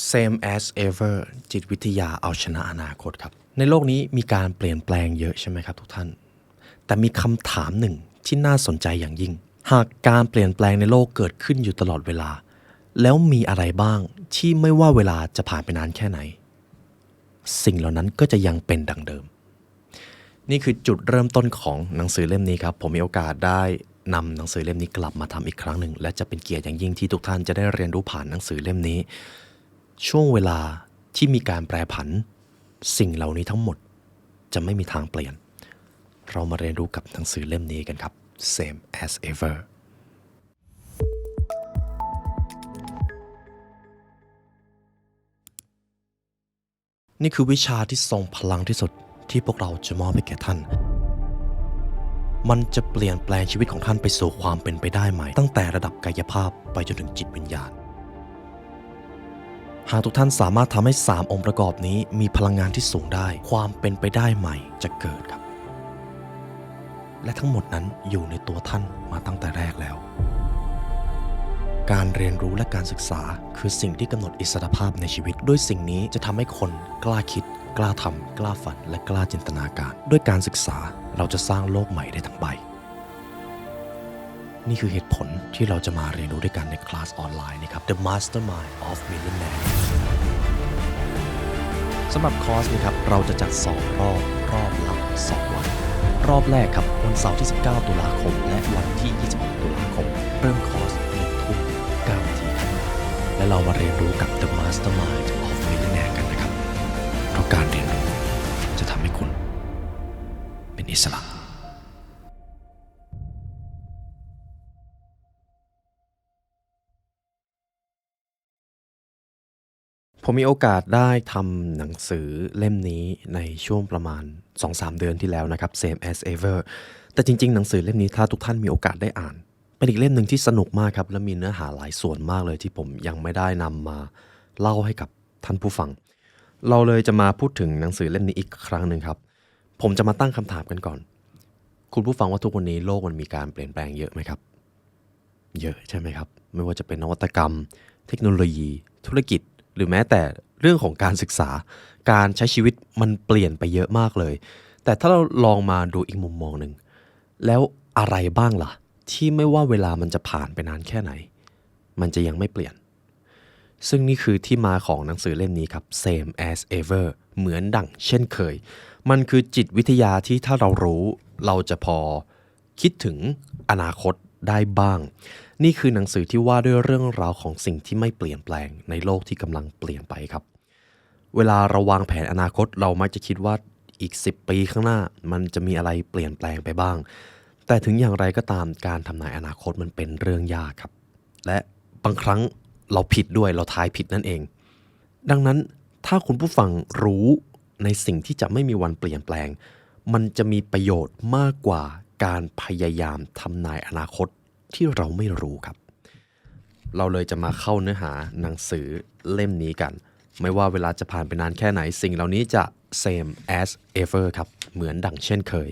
Same as ever จิตวิทยาเอาชนะอนาคตครับในโลกนี้มีการเปลี่ยนแปลงเยอะใช่ไหมครับทุกท่านแต่มีคำถามหนึ่งที่น่าสนใจอย่างยิ่งหากการเปลี่ยนแปลงในโลกเกิดขึ้นอยู่ตลอดเวลาแล้วมีอะไรบ้างที่ไม่ว่าเวลาจะผ่านไปนานแค่ไหนสิ่งเหล่านั้นก็จะยังเป็นดังเดิมนี่คือจุดเริ่มต้นของหนังสือเล่มนี้ครับผมมีโอกาสได้นำหนังสือเล่มนี้กลับมาทำอีกครั้งหนึ่งและจะเป็นเกียรติอย่างยิ่งที่ทุกท่านจะได้เรียนรู้ผ่านหนังสือเล่มนี้ช่วงเวลาที่มีการแปรผันสิ่งเหล่านี้ทั้งหมดจะไม่มีทางเปลี่ยนเรามาเรียนรู้กับหนังสือเล่มนี้กันครับ Same as ever นี่คือวิชาที่ทรงพลังที่สุดที่พวกเราจะมอบให้แก่ท่านมันจะเปลี่ยนแปลงชีวิตของท่านไปสู่ความเป็นไปได้ใหม่ตั้งแต่ระดับกายภาพไปจนถึงจิตวิญญาณหากทุกท่านสามารถทำให้3องค์ประกอบนี้มีพลังงานที่สูงได้ความเป็นไปได้ใหม่จะเกิดครับและทั้งหมดนั้นอยู่ในตัวท่านมาตั้งแต่แรกแล้วการเรียนรู้และการศึกษาคือสิ่งที่กำหนดอิสรภาพในชีวิตด้วยสิ่งนี้จะทำให้คนกล้าคิดกล้าทำกล้าฝันและกล้าจินตนาการด้วยการศึกษาเราจะสร้างโลกใหม่ได้ทั้งใบนี่คือเหตุผลที่เราจะมาเรียนรู้ด้วยกันในคลาสออนไลน์นะครับ The Mastermind of Millionaire สำหรับคอร์สนี้ครับเราจะจัด2รอบละ2วันรอบแรกครับวันเสาร์ที่19ตุลาคมและวันที่26ตุลาคมเริ่มคอร์ส1:09 น.ครับและเรามาเรียนรู้กับ The Mastermind of Millionaire กันนะครับเพราะการเรียนรู้จะทำให้คุณเป็นอิสระผมมีโอกาสได้ทำหนังสือเล่มนี้ในช่วงประมาณ 2-3 เดือนที่แล้วนะครับ Same as ever แต่จริงๆหนังสือเล่มนี้ถ้าทุกท่านมีโอกาสได้อ่านเป็นอีกเล่มหนึ่งที่สนุกมากครับและมีเนื้อหาหลายส่วนมากเลยที่ผมยังไม่ได้นำมาเล่าให้กับท่านผู้ฟังเราเลยจะมาพูดถึงหนังสือเล่มนี้อีกครั้งหนึ่งครับผมจะมาตั้งคำถามกันก่อนคุณผู้ฟังว่าทุกวันนี้โลกมันมีการเปลี่ยนแปลงเยอะไหมครับเยอะใช่ไหมครับไม่ว่าจะเป็นนวัตกรรมเทคโนโลยีธุรกิจหรือแม้แต่เรื่องของการศึกษาการใช้ชีวิตมันเปลี่ยนไปเยอะมากเลยแต่ถ้าเราลองมาดูอีกมุมมองหนึ่งแล้วอะไรบ้างล่ะที่ไม่ว่าเวลามันจะผ่านไปนานแค่ไหนมันจะยังไม่เปลี่ยนซึ่งนี่คือที่มาของหนังสือเล่มนี้ครับ Same as ever เหมือนดั่งเช่นเคยมันคือจิตวิทยาที่ถ้าเรารู้เราจะพอคิดถึงอนาคตได้บ้างนี่คือหนังสือที่ว่าด้วยเรื่องราวของสิ่งที่ไม่เปลี่ยนแปลงในโลกที่กำลังเปลี่ยนไปครับเวลาเราวางแผนอนาคตเรามักจะคิดว่าอีก10 ปีข้างหน้ามันจะมีอะไรเปลี่ยนแปลงไปบ้างแต่ถึงอย่างไรก็ตามการทำนายอนาคตมันเป็นเรื่องยากครับและบางครั้งเราผิดด้วยเราทายผิดนั่นเองดังนั้นถ้าคุณผู้ฟังรู้ในสิ่งที่จะไม่มีวันเปลี่ยนแปลงมันจะมีประโยชน์มากกว่าการพยายามทำนายอนาคตที่เราไม่รู้ครับเราเลยจะมาเข้าเนื้อหาหนังสือเล่มนี้กันไม่ว่าเวลาจะผ่านไปนานแค่ไหนสิ่งเหล่านี้จะ same as ever ครับเหมือนดั่งเช่นเคย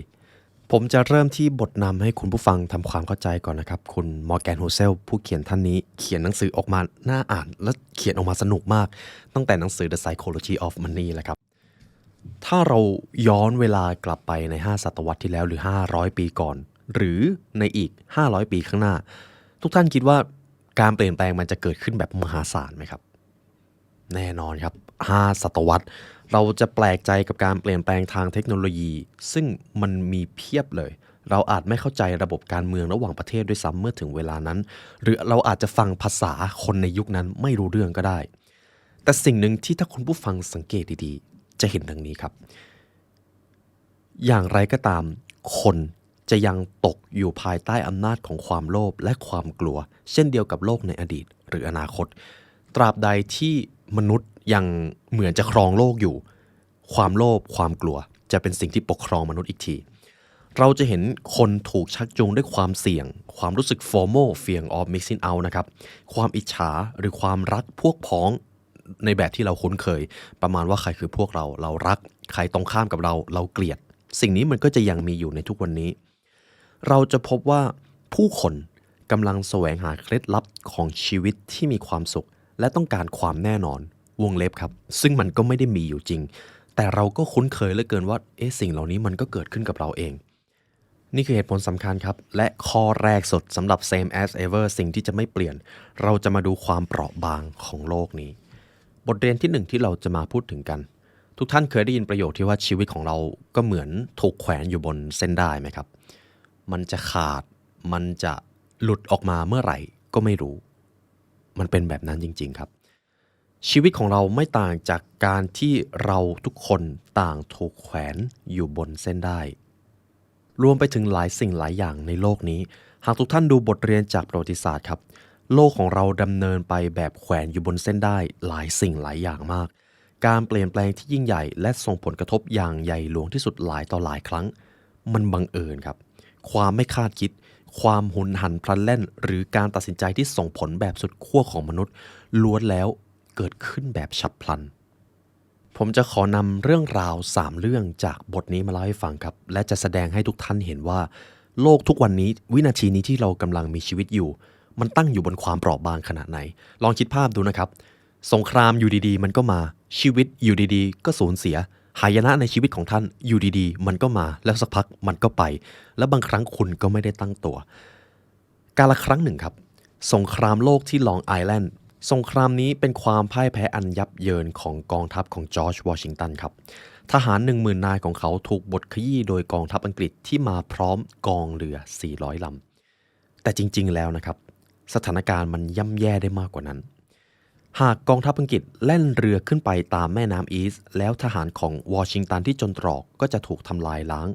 ผมจะเริ่มที่บทนำให้คุณผู้ฟังทำความเข้าใจก่อนนะครับคุณมอร์แกน โฮเซลผู้เขียนท่านนี้เขียนหนังสือออกมาน่าอ่านและเขียนออกมาสนุกมากตั้งแต่หนังสือ The Psychology of Money แหละครับถ้าเราย้อนเวลากลับไปใน5 ศตวรรษที่แล้วหรือ500 ปีก่อนหรือในอีก500 ปีข้างหน้าทุกท่านคิดว่าการเปลี่ยนแปลงมันจะเกิดขึ้นแบบมหาศาลไหมครับแน่นอนครับ5 ศตวรรษเราจะแปลกใจกับการเปลี่ยนแปลงทางเทคโนโลยีซึ่งมันมีเพียบเลยเราอาจไม่เข้าใจระบบการเมืองระหว่างประเทศด้วยซ้ำเมื่อถึงเวลานั้นหรือเราอาจจะฟังภาษาคนในยุคนั้นไม่รู้เรื่องก็ได้แต่สิ่งหนึ่งที่ถ้าคุณผู้ฟังสังเกตดีๆจะเห็นดังนี้ครับอย่างไรก็ตามคนจะยังตกอยู่ภายใต้อำนาจของความโลภและความกลัวเช่นเดียวกับโลกในอดีตหรืออนาคตตราบใดที่มนุษย์ยังเหมือนจะครองโลกอยู่ความโลภความกลัวจะเป็นสิ่งที่ปกครองมนุษย์อีกทีเราจะเห็นคนถูกชักจูงด้วยความเสี่ยงความรู้สึก FOMO Fear of Missing Out นะครับความอิจฉาหรือความรักพวกพ้องในแบบที่เราคุ้นเคยประมาณว่าใครคือพวกเราเรารักใครตรงข้ามกับเราเราเกลียดสิ่งนี้มันก็จะยังมีอยู่ในทุกวันนี้เราจะพบว่าผู้คนกำลังแสวงหาเคล็ดลับของชีวิตที่มีความสุขและต้องการความแน่นอน วงเล็บครับซึ่งมันก็ไม่ได้มีอยู่จริงแต่เราก็คุ้นเคยเหลือเกินว่าสิ่งเหล่านี้มันก็เกิดขึ้นกับเราเองนี่คือเหตุผลสำคัญครับและข้อแรกสุดสำหรับ same as ever สิ่งที่จะไม่เปลี่ยนเราจะมาดูความเปราะบางของโลกนี้บทเรียนที่หนึ่งที่เราจะมาพูดถึงกันทุกท่านเคยได้ยินประโยคที่ว่าชีวิตของเราก็เหมือนถูกแขวนอยู่บนเส้นด้ายไหมครับมันจะขาดมันจะหลุดออกมาเมื่อไหร่ก็ไม่รู้มันเป็นแบบนั้นจริงๆครับชีวิตของเราไม่ต่างจากการที่เราทุกคนต่างถูกแขวนอยู่บนเส้นด้ายรวมไปถึงหลายสิ่งหลายอย่างในโลกนี้หากทุกท่านดูบทเรียนจากประวัติศาสตร์ครับโลกของเราดำเนินไปแบบแขวนอยู่บนเส้นด้ายหลายสิ่งหลายอย่างมากการเปลี่ยนแปลงที่ยิ่งใหญ่และส่งผลกระทบอย่างใหญ่หลวงที่สุดหลายต่อหลายครั้งมันบังเอิญครับความไม่คาดคิดความหุนหันพลันแล่นหรือการตัดสินใจที่ส่งผลแบบสุดขั้วของมนุษย์ล้วนแล้วเกิดขึ้นแบบฉับพลันผมจะขอนำเรื่องราว3เรื่องจากบทนี้มาเล่าให้ฟังครับและจะแสดงให้ทุกท่านเห็นว่าโลกทุกวันนี้วินาทีนี้ที่เรากำลังมีชีวิตอยู่มันตั้งอยู่บนความเปราะบางขนาดไหนลองคิดภาพดูนะครับสงครามอยู่ดีๆมันก็มาชีวิตอยู่ดีๆก็สูญเสียหายนะในชีวิตของท่านอยู่ดีๆมันก็มาแล้วสักพักมันก็ไปและบางครั้งคุณก็ไม่ได้ตั้งตัวกาลครั้งหนึ่งครับสงครามโลกที่ลองไอแลนด์สงครามนี้เป็นความพ่ายแพ้อันยับเยินของกองทัพของจอร์จวอชิงตันครับทหาร 10,000 นายของเขาถูกบดขยี้โดยกองทัพอังกฤษที่มาพร้อมกองเรือ400 ลำแต่จริงๆแล้วนะครับสถานการณ์มันย่ำแย่ได้มากกว่านั้นหากกองทัพอังกฤษแล่นเรือขึ้นไปตามแม่น้ำอีสต์แล้วทหารของวอชิงตันที่จนตรอกก็จะถูกทำลายล้าง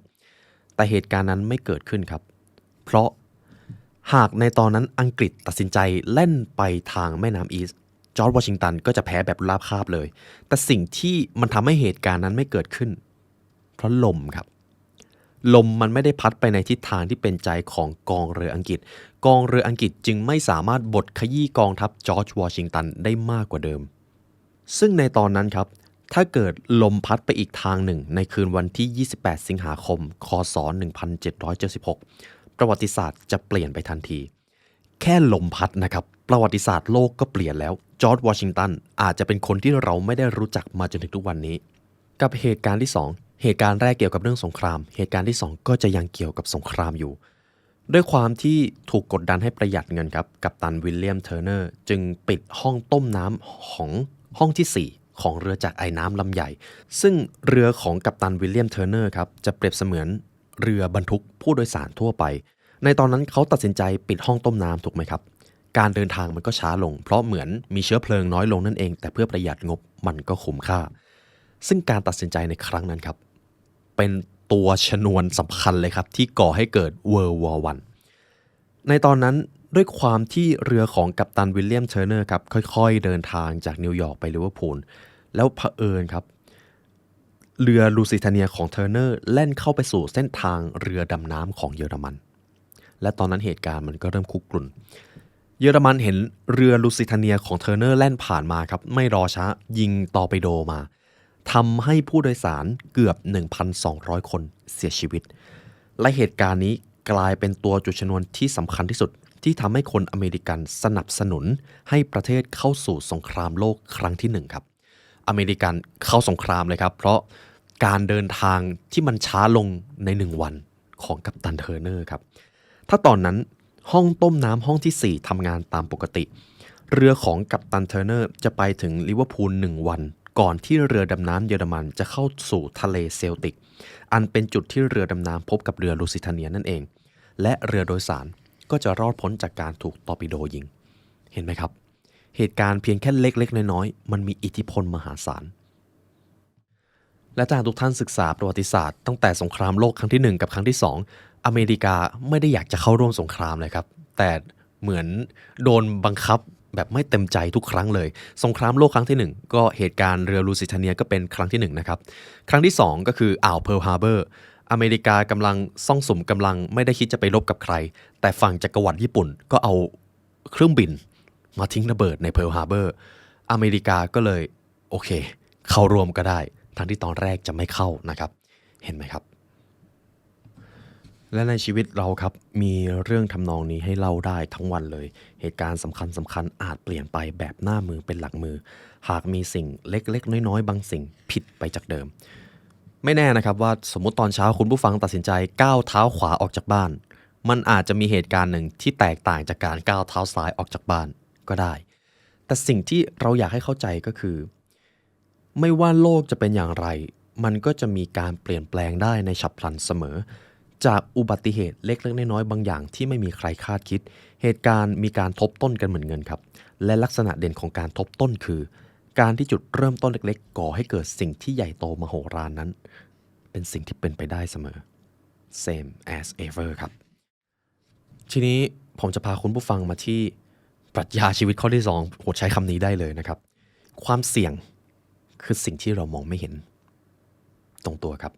แต่เหตุการณ์นั้นไม่เกิดขึ้นครับเพราะหากในตอนนั้นอังกฤษตัดสินใจแล่นไปทางแม่น้ำอีสต์จอร์จวอชิงตันก็จะแพ้แบบราบคาบเลยแต่สิ่งที่มันทำให้เหตุการณ์นั้นไม่เกิดขึ้นเพราะลมครับลมมันไม่ได้พัดไปในทิศทางที่เป็นใจของกองเรืออังกฤษกองเรืออังกฤษจึงไม่สามารถบดขยี้กองทัพจอร์จวอชิงตันได้มากกว่าเดิมซึ่งในตอนนั้นครับถ้าเกิดลมพัดไปอีกทางหนึ่งในคืนวันที่ 28 สิงหาคม คศ 1776 ประวัติศาสตร์จะเปลี่ยนไปทันทีแค่ลมพัดนะครับประวัติศาสตร์โลกก็เปลี่ยนแล้วจอร์จวอชิงตันอาจจะเป็นคนที่เราไม่ได้รู้จักมาจนถึงทุกวันนี้กับเหตุการณ์ที่2เหตุการณ์แรกเกี่ยวกับเรื่องสงครามเหตุการณ์ที่2ก็จะยังเกี่ยวกับสงครามอยู่ด้วยความที่ถูกกดดันให้ประหยัดเงินครับกัปตันวิลเลียมเทอร์เนอร์จึงปิดห้องต้มน้ำของห้องที่4ของเรือจากไอ้น้ำลำใหญ่ซึ่งเรือของกัปตันวิลเลียมเทอร์เนอร์ครับจะเปรียบเสมือนเรือบรรทุกผู้โดยสารทั่วไปในตอนนั้นเขาตัดสินใจปิดห้องต้มน้ำถูกไหมครับการเดินทางมันก็ช้าลงเพราะเหมือนมีเชื้อเพลิงน้อยลงนั่นเองแต่เพื่อประหยัดงบมันก็คุ้มค่าซึ่งการตัดสินใจในครั้งนั้นครับเป็นตัวชนวนสำคัญเลยครับที่ก่อให้เกิด World War I ในตอนนั้นด้วยความที่เรือของกัปตันวิลเลียมเทอร์เนอร์ครับค่อยๆเดินทางจากนิวยอร์กไปลิเวอร์พูลแล้วเผอิญครับเรือลูซิเทเนียของเทอร์เนอร์แล่นเข้าไปสู่เส้นทางเรือดำน้ำของเยอรมันและตอนนั้นเหตุการณ์มันก็เริ่มคุกรุ่นเยอรมันเห็นเรือลูซิเทเนียของเทอร์เนอร์แล่นผ่านมาครับไม่รอช้ายิงตอร์ปิโดมาทำให้ผู้โดยสารเกือบ 1,200 คนเสียชีวิตและเหตุการณ์นี้กลายเป็นตัวจุดชนวนที่สำคัญที่สุดที่ทำให้คนอเมริกันสนับสนุนให้ประเทศเข้าสู่สงครามโลกครั้งที่1ครับอเมริกันเข้าสงครามเลยครับเพราะการเดินทางที่มันช้าลงใน1วันของกัปตันเทอร์เนอร์ครับถ้าตอนนั้นห้องต้มน้ำห้องที่4ทำงานตามปกติเรือของกัปตันเทอร์เนอร์จะไปถึงลิเวอร์พูล1วันก่อนที่เรือดำน้ำเยอรมันจะเข้าสู่ทะเลเซลติกอันเป็นจุดที่เรือดำน้ำพบกับเรือลูซิเทเนียนั่นเองและเรือโดยสารก็จะรอดพ้นจากการถูกตอร์ปิโดยิงเห็นไหมครับเหตุการณ์เพียงแค่เล็กๆน้อยๆมันมีอิทธิพลมหาศาลและถ้าทุกท่านศึกษาประวัติศาสตร์ตั้งแต่สงครามโลกครั้งที่1กับครั้งที่2อเมริกาไม่ได้อยากจะเข้าร่วมสงครามเลยครับแต่เหมือนโดนบังคับแบบไม่เต็มใจทุกครั้งเลยสงครามโลกครั้งที่1ก็เหตุการณ์เรือลูซิเทเนียก็เป็นครั้งที่1นะครับครั้งที่2ก็คืออ่าวเพิร์ลฮาร์เบอร์อเมริกากำลังซ่องสุมกำลังไม่ได้คิดจะไปรบกับใครแต่ฝั่งจักรวรรดิญี่ปุ่นก็เอาเครื่องบินมาทิ้งระเบิดในเพิร์ลฮาร์เบอร์อเมริกาก็เลยโอเคเข้าร่วมก็ได้ทั้งที่ตอนแรกจะไม่เข้านะครับเห็นไหมครับและในชีวิตเราครับมีเรื่องทำนองนี้ให้เล่าได้ทั้งวันเลยเหตุการณ์สำคัญอาจเปลี่ยนไปแบบหน้ามือเป็นหลังมือ หากมีสิ่งเล็กๆน้อยๆบางสิ่งผิดไปจากเดิมไม่แน่นะครับว่าสมมุติตอนเช้าคุณผู้ฟังตัดสินใจก้าวเท้าขวาออกจากบ้านมันอาจจะมีเหตุการณ์หนึ่งที่แตกต่างจากการก้าวเท้าซ้ายออกจากบ้านก็ได้แต่สิ่งที่เราอยากให้เข้าใจก็คือไม่ว่าโลกจะเป็นอย่างไรมันก็จะมีการเปลี่ยนแปลงได้ในฉับพลันเสมอจากอุบัติเหตุเล็กๆน้อยๆบางอย่างที่ไม่มีใครคาดคิดเหตุการณ์มีการทบต้นกันเหมือนเงินครับและลักษณะเด่นของการทบต้นคือการที่จุดเริ่มต้นเล็กๆก่อให้เกิดสิ่งที่ใหญ่โตมโหฬารนั้นเป็นสิ่งที่เป็นไปได้เสมอ same as ever ครับทีนี้ผมจะพาคุณผู้ฟังมาที่ปรัชญาชีวิตข้อที่2ผมใช้คำนี้ได้เลยนะครับความเสี่ยงคือสิ่งที่เรามองไม่เห็นตรงตัวครับ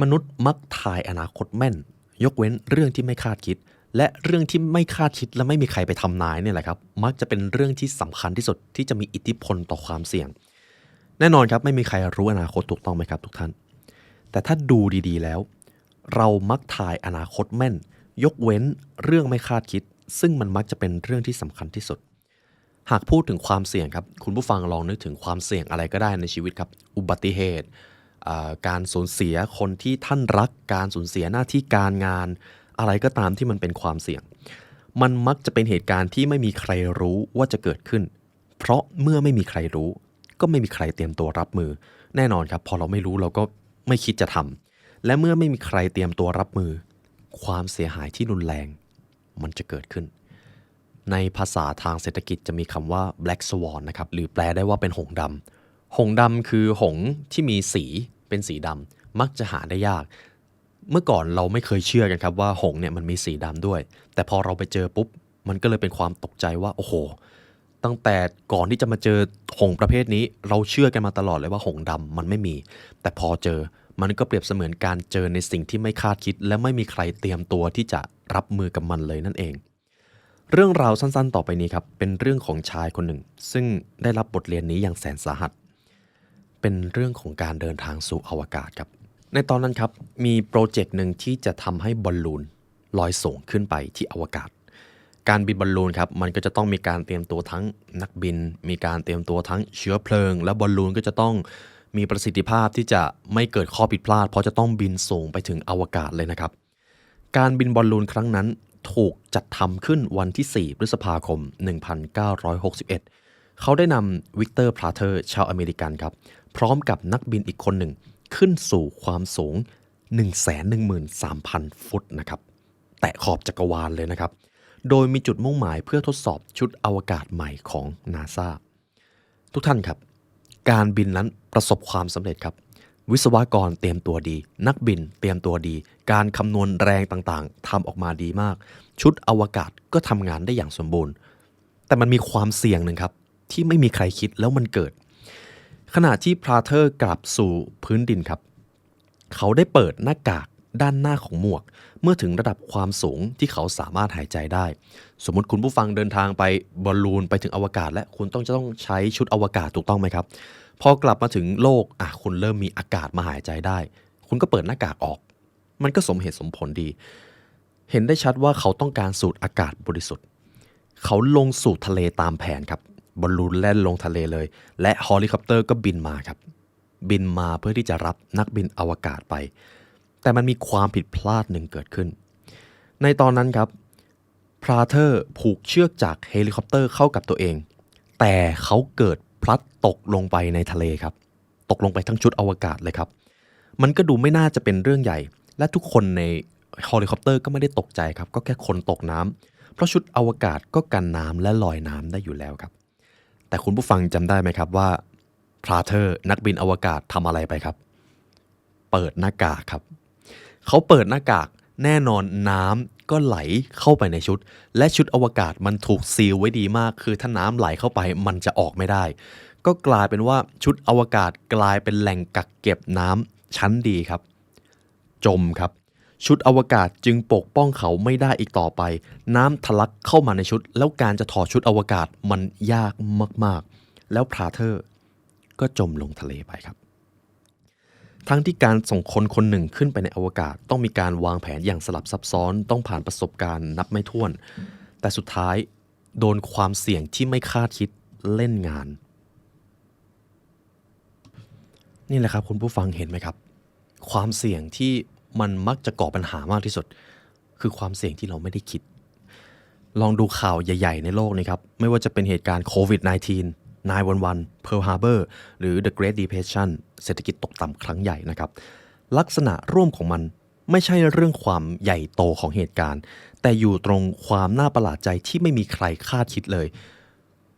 มนุษย์มักทายอนาคตแม่นยกเว้นเรื่องที่ไม่คาดคิดและเรื่องที่ไม่คาดคิดและไม่มีใครไปทำนายเนี่ยแหละครับมักจะเป็นเรื่องที่สำคัญที่สุดที่จะมีอิทธิพลต่อความเสี่ยงแน่นอนครับไม่มีใครรู้อนาคตถูกต้องไหมครับทุกท่านแต่ถ้าดูดีๆแล้วเรามักทายอนาคตแม่นยกเว้นเรื่องไม่คาดคิดซึ่งมันมักจะเป็นเรื่องที่สำคัญที่สุดหากพูดถึงความเสี่ยงครับคุณผู้ฟังลองนึกถึงความเสี่ยงอะไรก็ได้ในชีวิตครับอุบัติเหตุการสูญเสียคนที่ท่านรักการสูญเสียหน้าที่การงานอะไรก็ตามที่มันเป็นความเสี่ยงมันมักจะเป็นเหตุการณ์ที่ไม่มีใครรู้ว่าจะเกิดขึ้นเพราะเมื่อไม่มีใครรู้ก็ไม่มีใครเตรียมตัวรับมือแน่นอนครับพอเราไม่รู้เราก็ไม่คิดจะทำและเมื่อไม่มีใครเตรียมตัวรับมือความเสียหายที่รุนแรงมันจะเกิดขึ้นในภาษาทางเศรษฐกิจจะมีคำว่า black swan นะครับหรือแปลได้ว่าเป็นหงส์ดำหงส์ดำคือหงส์ที่มีสีเป็นสีดำมักจะหาได้ยากเมื่อก่อนเราไม่เคยเชื่อกันครับว่าหงส์เนี่ยมันมีสีดำด้วยแต่พอเราไปเจอปุ๊บมันก็เลยเป็นความตกใจว่าโอ้โหตั้งแต่ก่อนที่จะมาเจอหงส์ประเภทนี้เราเชื่อกันมาตลอดเลยว่าหงส์ดำมันไม่มีแต่พอเจอมันก็เปรียบเสมือนการเจอในสิ่งที่ไม่คาดคิดและไม่มีใครเตรียมตัวที่จะรับมือกับมันเลยนั่นเองเรื่องราวสั้นๆต่อไปนี้ครับเป็นเรื่องของชายคนหนึ่งซึ่งได้รับบทเรียนนี้อย่างแสนสาหัสเป็นเรื่องของการเดินทางสู่อวกาศครับในตอนนั้นครับมีโปรเจกต์หนึ่งที่จะทำให้บอลลูนลอยส่งขึ้นไปที่อวกาศการบินบอลลูนครับมันก็จะต้องมีการเตรียมตัวทั้งนักบินมีการเตรียมตัวทั้งเชื้อเพลิงและบอลลูนก็จะต้องมีประสิทธิภาพที่จะไม่เกิดข้อผิดพลาดเพราะจะต้องบินส่งไปถึงอวกาศเลยนะครับการบินบอลลูนครั้งนั้นถูกจัดทำขึ้นวันที่4พฤษภาคม1961เขาได้นำวิกเตอร์พลาเทอร์ชาวอเมริกันครับพร้อมกับนักบินอีกคนหนึ่งขึ้นสู่ความสูง 113,000 ฟุตนะครับแตะขอบจักรวาลเลยนะครับโดยมีจุดมุ่งหมายเพื่อทดสอบชุดอวกาศใหม่ของ NASA ทุกท่านครับการบินนั้นประสบความสำเร็จครับวิศวกรเตรียมตัวดีนักบินเตรียมตัวดีการคำนวณแรงต่างๆทำออกมาดีมากชุดอวกาศก็ทำงานได้อย่างสมบูรณ์แต่มันมีความเสี่ยงหนึ่งครับที่ไม่มีใครคิดแล้วมันเกิดขณะที่พลาเทอร์กลับสู่พื้นดินครับเขาได้เปิดหน้ากากด้านหน้าของหมวกเมื่อถึงระดับความสูงที่เขาสามารถหายใจได้สมมุติคุณผู้ฟังเดินทางไปบอลลูนไปถึงอวกาศและคุณจะต้องใช้ชุดอวกาศถูกต้องไหมครับพอกลับมาถึงโลกคุณเริ่มมีอากาศมาหายใจได้คุณก็เปิดหน้ากากออกมันก็สมเหตุสมผลดีเห็นได้ชัดว่าเขาต้องการสูดอากาศบริสุทธิ์เขาลงสู่ทะเลตามแผนครับบอลลูนแล่นลงทะเลเลยและเฮลิคอปเตอร์ก็บินมาครับบินมาเพื่อที่จะรับนักบินอวกาศไปแต่มันมีความผิดพลาดหนึ่งเกิดขึ้นในตอนนั้นครับพลาเทอร์ผูกเชือกจากเฮลิคอปเตอร์เข้ากับตัวเองแต่เขาเกิดพลัดตกลงไปในทะเลครับตกลงไปทั้งชุดอวกาศเลยครับมันก็ดูไม่น่าจะเป็นเรื่องใหญ่และทุกคนในเฮลิคอปเตอร์ก็ไม่ได้ตกใจครับก็แค่คนตกน้ำเพราะชุดอวกาศก็กันน้ำและลอยน้ำได้อยู่แล้วครับแต่คุณผู้ฟังจำได้ไหมครับว่าพลาเทอร์นักบินอวกาศทำอะไรไปครับเปิดหน้ากากครับเขาเปิดหน้ากากแน่นอนน้ำก็ไหลเข้าไปในชุดและชุดอวกาศมันถูกซีลไว้ดีมากคือถ้าน้ำไหลเข้าไปมันจะออกไม่ได้ก็กลายเป็นว่าชุดอวกาศกลายเป็นแหล่งกักเก็บน้ำชั้นดีครับจมครับชุดอวกาศจึงปกป้องเขาไม่ได้อีกต่อไปน้ำทะลักเข้ามาในชุดแล้วการจะถอดชุดอวกาศมันยากมากๆแล้วพลาเทอร์ก็จมลงทะเลไปครับทั้งที่การส่งคนคนหนึ่งขึ้นไปในอวกาศต้องมีการวางแผนอย่างสลับซับซ้อนต้องผ่านประสบการณ์นับไม่ถ้วนแต่สุดท้ายโดนความเสี่ยงที่ไม่คาดคิดเล่นงาน นี่แหละครับคุณผู้ฟังเห็นไหมครับความเสี่ยงที่มันมักจะก่อปัญหามากที่สุดคือความเสี่ยงที่เราไม่ได้คิดลองดูข่าวใหญ่ๆในโลกนี้ครับไม่ว่าจะเป็นเหตุการณ์โควิด -19 911 Pearl Harbor หรือ The Great Depression เศรษฐกิจตกต่ำครั้งใหญ่นะครับลักษณะร่วมของมันไม่ใช่เรื่องความใหญ่โตของเหตุการณ์แต่อยู่ตรงความน่าประหลาดใจที่ไม่มีใครคาดคิดเลย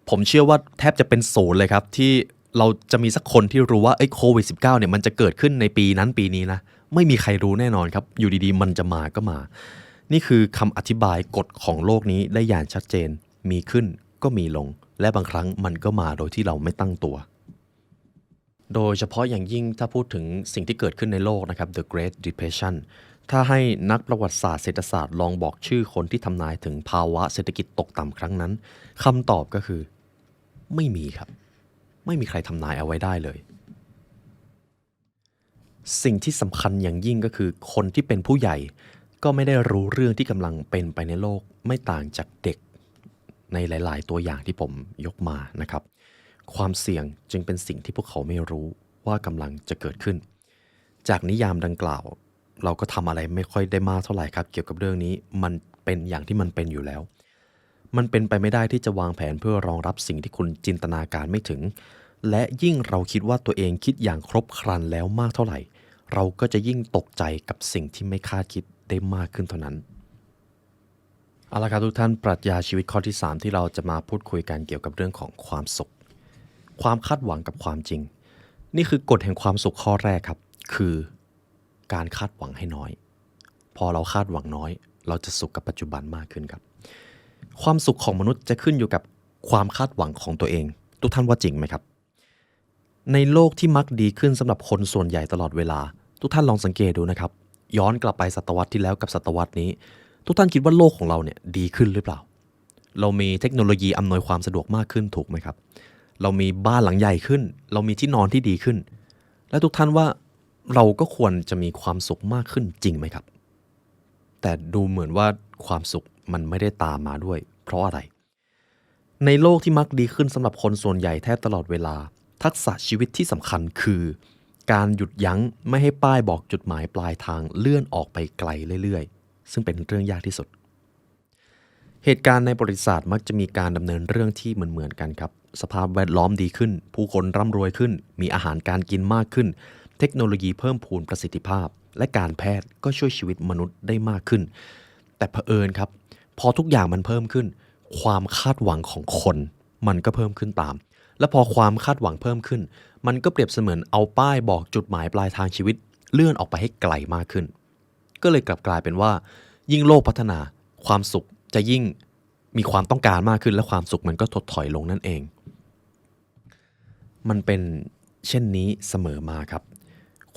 ผมเชื่อว่าแทบจะเป็นศูนย์เลยครับที่เราจะมีสักคนที่รู้ว่าโควิด -19 เนี่ยมันจะเกิดขึ้นในปีนั้นปีนี้นะไม่มีใครรู้แน่นอนครับอยู่ดีๆมันจะมาก็มานี่คือคำอธิบายกฎของโลกนี้ได้อย่างชัดเจนมีขึ้นก็มีลงและบางครั้งมันก็มาโดยที่เราไม่ตั้งตัวโดยเฉพาะอย่างยิ่งถ้าพูดถึงสิ่งที่เกิดขึ้นในโลกนะครับ The Great Depression ถ้าให้นักประวัติศาสตร์เศรษฐศาสตร์ลองบอกชื่อคนที่ทำนายถึงภาวะเศรษฐกิจตกต่ำครั้งนั้นคำตอบก็คือไม่มีครับไม่มีใครทำนายเอาไว้ได้เลยสิ่งที่สำคัญอย่างยิ่งก็คือคนที่เป็นผู้ใหญ่ก็ไม่ได้รู้เรื่องที่กำลังเป็นไปในโลกไม่ต่างจากเด็กในหลายๆตัวอย่างที่ผมยกมานะครับความเสี่ยงจึงเป็นสิ่งที่พวกเขาไม่รู้ว่ากำลังจะเกิดขึ้นจากนิยามดังกล่าวเราก็ทำอะไรไม่ค่อยได้มากเท่าไหร่ครับเกี่ยวกับเรื่องนี้มันเป็นอย่างที่มันเป็นอยู่แล้วมันเป็นไปไม่ได้ที่จะวางแผนเพื่อรองรับสิ่งที่คุณจินตนาการไม่ถึงและยิ่งเราคิดว่าตัวเองคิดอย่างครบครันแล้วมากเท่าไหร่เราก็จะยิ่งตกใจกับสิ่งที่ไม่คาดคิดได้มากขึ้นเท่านั้นเอาละครับทุกท่านปรัชญาชีวิตข้อที่3ที่เราจะมาพูดคุยกันเกี่ยวกับเรื่องของความสุขความคาดหวังกับความจริงนี่คือกฎแห่งความสุขข้อแรกครับคือการคาดหวังให้น้อยพอเราคาดหวังน้อยเราจะสุขกับปัจจุบันมากขึ้นครับความสุขของมนุษย์จะขึ้นอยู่กับความคาดหวังของตัวเองทุกท่านว่าจริงไหมครับในโลกที่มักดีขึ้นสำหรับคนส่วนใหญ่ตลอดเวลาทุกท่านลองสังเกตดูนะครับย้อนกลับไปศตวรรษที่แล้วกับศตวรรษนี้ทุกท่านคิดว่าโลกของเราเนี่ยดีขึ้นหรือเปล่าเรามีเทคโนโลยีอำนวยความสะดวกมากขึ้นถูกไหมครับเรามีบ้านหลังใหญ่ขึ้นเรามีที่นอนที่ดีขึ้นและทุกท่านว่าเราก็ควรจะมีความสุขมากขึ้นจริงไหมครับแต่ดูเหมือนว่าความสุขมันไม่ได้ตามมาด้วยเพราะอะไรในโลกที่มักดีขึ้นสำหรับคนส่วนใหญ่แทบตลอดเวลาทักษะชีวิตที่สำคัญคือการหยุดยั้งไม่ให้ป้ายบอกจุดหมายปลายทางเลื่อนออกไปไกลเรื่อยๆซึ่งเป็นเรื่องยากที่สุดเหตุการณ์ในประวัติศาสตร์มักจะมีการดำเนินเรื่องที่เหมือนกันครับสภาพแวดล้อมดีขึ้นผู้คนร่ำรวยขึ้นมีอาหารการกินมากขึ้นเทคโนโลยีเพิ่มพูนประสิทธิภาพและการแพทย์ก็ช่วยชีวิตมนุษย์ได้มากขึ้นแต่เผอิญครับพอทุกอย่างมันเพิ่มขึ้นความคาดหวังของคนมันก็เพิ่มขึ้นตามและพอความคาดหวังเพิ่มขึ้นมันก็เปรียบเสมือนเอาป้ายบอกจุดหมายปลายทางชีวิตเลื่อนออกไปให้ไกลมากขึ้นก็เลยกลับกลายเป็นว่ายิ่งโลกพัฒนาความสุขจะยิ่งมีความต้องการมากขึ้นและความสุขมันก็ถดถอยลงนั่นเองมันเป็นเช่นนี้เสมอมาครับ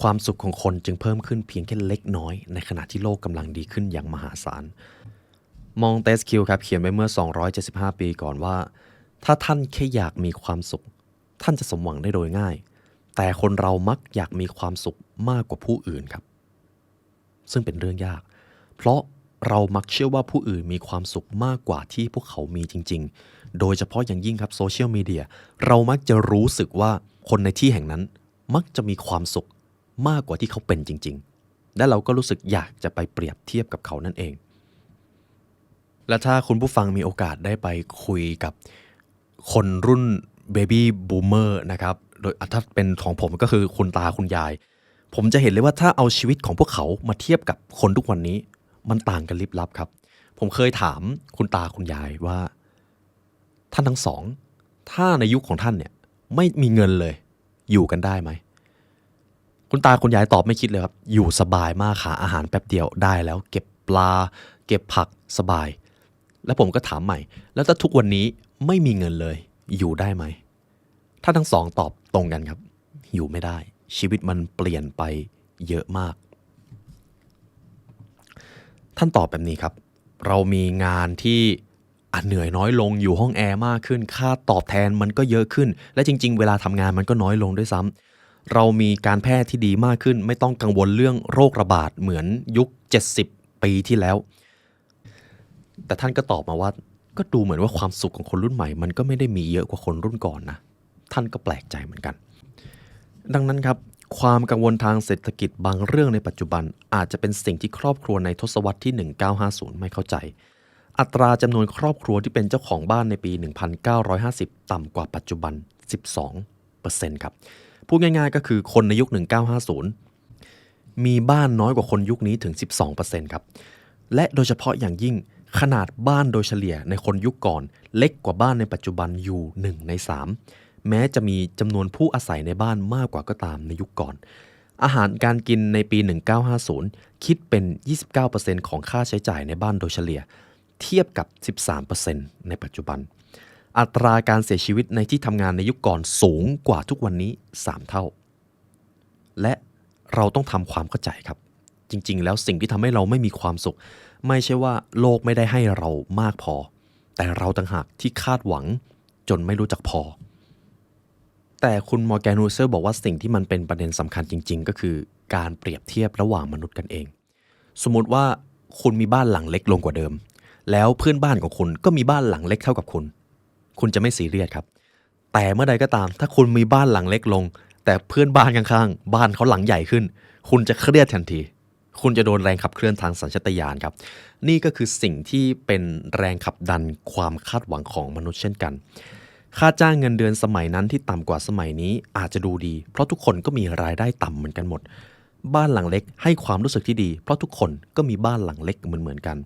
ความสุขของคนจึงเพิ่มขึ้นเพียงแค่เล็กน้อยในขณะที่โลกกำลังดีขึ้นอย่างมหาศาลมองเตสคิวครับเขียนไว้เมื่อ275ปีก่อนว่าถ้าท่านแค่อยากมีความสุขท่านจะสมหวังได้โดยง่ายแต่คนเรามักอยากมีความสุขมากกว่าผู้อื่นครับซึ่งเป็นเรื่องยากเพราะเรามักเชื่อว่าผู้อื่นมีความสุขมากกว่าที่พวกเขามีจริงๆโดยเฉพาะอย่างยิ่งครับโซเชียลมีเดียเรามักจะรู้สึกว่าคนในที่แห่งนั้นมักจะมีความสุขมากกว่าที่เขาเป็นจริงๆและเราก็รู้สึกอยากจะไปเปรียบเทียบกับเขานั่นเองและถ้าคุณผู้ฟังมีโอกาสได้ไปคุยกับคนรุ่นเบบี้บูมเมอร์นะครับโดยถ้าเป็นของผมก็คือคุณตาคุณยายผมจะเห็นเลยว่าถ้าเอาชีวิตของพวกเขามาเทียบกับคนทุกวันนี้มันต่างกันลิบลับครับผมเคยถามคุณตาคุณยายว่าท่านทั้งสองถ้าในยุคของท่านเนี่ยไม่มีเงินเลยอยู่กันได้ไหมคุณตาคุณยายตอบไม่คิดเลยครับอยู่สบายมากหาอาหารแป๊บเดียวได้แล้วเก็บปลาเก็บผักสบายแล้วผมก็ถามใหม่แล้วถ้าทุกวันนี้ไม่มีเงินเลยอยู่ได้ไหมถ้าทั้งสองตอบตรงกันครับอยู่ไม่ได้ชีวิตมันเปลี่ยนไปเยอะมากท่านตอบแบบนี้ครับเรามีงานที่เหนื่อยน้อยลงอยู่ห้องแอร์มากขึ้นค่าตอบแทนมันก็เยอะขึ้นและจริงๆเวลาทำงานมันก็น้อยลงด้วยซ้ำเรามีการแพทย์ที่ดีมากขึ้นไม่ต้องกังวลเรื่องโรคระบาดเหมือนยุค70ปีที่แล้วแต่ท่านก็ตอบมาว่าก็ดูเหมือนว่าความสุขของคนรุ่นใหม่มันก็ไม่ได้มีเยอะกว่าคนรุ่นก่อนนะท่านก็แปลกใจเหมือนกันดังนั้นครับ ความกังวลทางเศรษฐกิจบางเรื่องในปัจจุบันอาจจะเป็นสิ่งที่ครอบครัวในทศวรรษที่1950ไม่เข้าใจอัตราจำนวนครอบครัวที่เป็นเจ้าของบ้านในปี1950ต่ำกว่าปัจจุบัน12%ครับพูดง่ายๆก็คือคนในยุค1950มีบ้านน้อยกว่าคนยุคนี้ถึง12%ครับและโดยเฉพาะอย่างยิ่งขนาดบ้านโดยเฉลี่ยในคนยุคก่อนเล็กกว่าบ้านในปัจจุบันอยู่1ใน3แม้จะมีจำนวนผู้อาศัยในบ้านมากกว่าก็ตามในยุคก่อนอาหารการกินในปี1950คิดเป็น29%ของค่าใช้จ่ายในบ้านโดยเฉลี่ยเทียบกับ13%ในปัจจุบันอัตราการเสียชีวิตในที่ทำงานในยุคก่อนสูงกว่าทุกวันนี้3เท่าและเราต้องทำความเข้าใจครับจริงๆแล้วสิ่งที่ทำให้เราไม่มีความสุขไม่ใช่ว่าโลกไม่ได้ให้เรามากพอแต่เราต่างหากที่คาดหวังจนไม่รู้จักพอแต่คุณมอร์แกน ฮูเซอร์บอกว่าสิ่งที่มันเป็นประเด็นสำคัญจริงๆก็คือการเปรียบเทียบระหว่างมนุษย์กันเองสมมติว่าคุณมีบ้านหลังเล็กลงกว่าเดิมแล้วเพื่อนบ้านของคุณก็มีบ้านหลังเล็กเท่ากับคุณจะไม่ซีเรียสครับแต่เมื่อใดก็ตามถ้าคุณมีบ้านหลังเล็กลงแต่เพื่อนบ้านข้างๆบ้านเขาหลังใหญ่ขึ้นคุณจะเครียดทันทีคุณจะโดนแรงขับเคลื่อนทางสัญชาตญาณครับนี่ก็คือสิ่งที่เป็นแรงขับดันความคาดหวังของมนุษย์เช่นกันค่าจ้างเงินเดือนสมัยนั้นที่ต่ำกว่าสมัยนี้อาจจะดูดีเพราะทุกคนก็มีรายได้ต่ำเหมือนกันหมดบ้านหลังเล็กให้ความรู้สึกที่ดีเพราะทุกคนก็มีบ้านหลังเล็กเหมือนกัน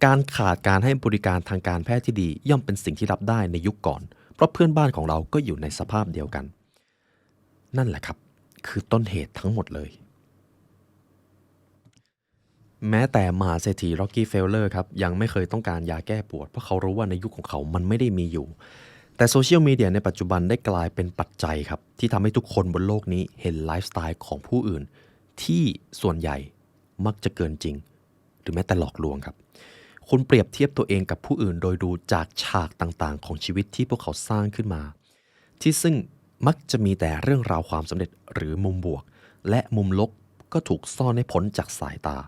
การขาดการให้บริการทางการแพทย์ที่ดีย่อมเป็นสิ่งที่รับได้ในยุคก่อนเพราะเพื่อนบ้านของเราก็อยู่ในสภาพเดียวกันนั่นแหละครับคือต้นเหตุทั้งหมดเลยแม้แต่มหาเศรษฐีร็อกกี้เฟลเลอร์ครับยังไม่เคยต้องการยาแก้ปวดเพราะเขารู้ว่าในยุคของเขามันไม่ได้มีอยู่แต่โซเชียลมีเดียในปัจจุบันได้กลายเป็นปัจจัยครับที่ทำให้ทุกคนบนโลกนี้เห็นไลฟ์สไตล์ของผู้อื่นที่ส่วนใหญ่มักจะเกินจริงหรือแม้แต่หลอกลวงครับคุณเปรียบเทียบตัวเองกับผู้อื่นโดยดูจากฉากต่างๆของชีวิตที่พวกเขาสร้างขึ้นมาที่ซึ่งมักจะมีแต่เรื่องราวความสำเร็จหรือมุมบวกและมุมลบก็ถูกซ่อนให้พ้นจากสายตา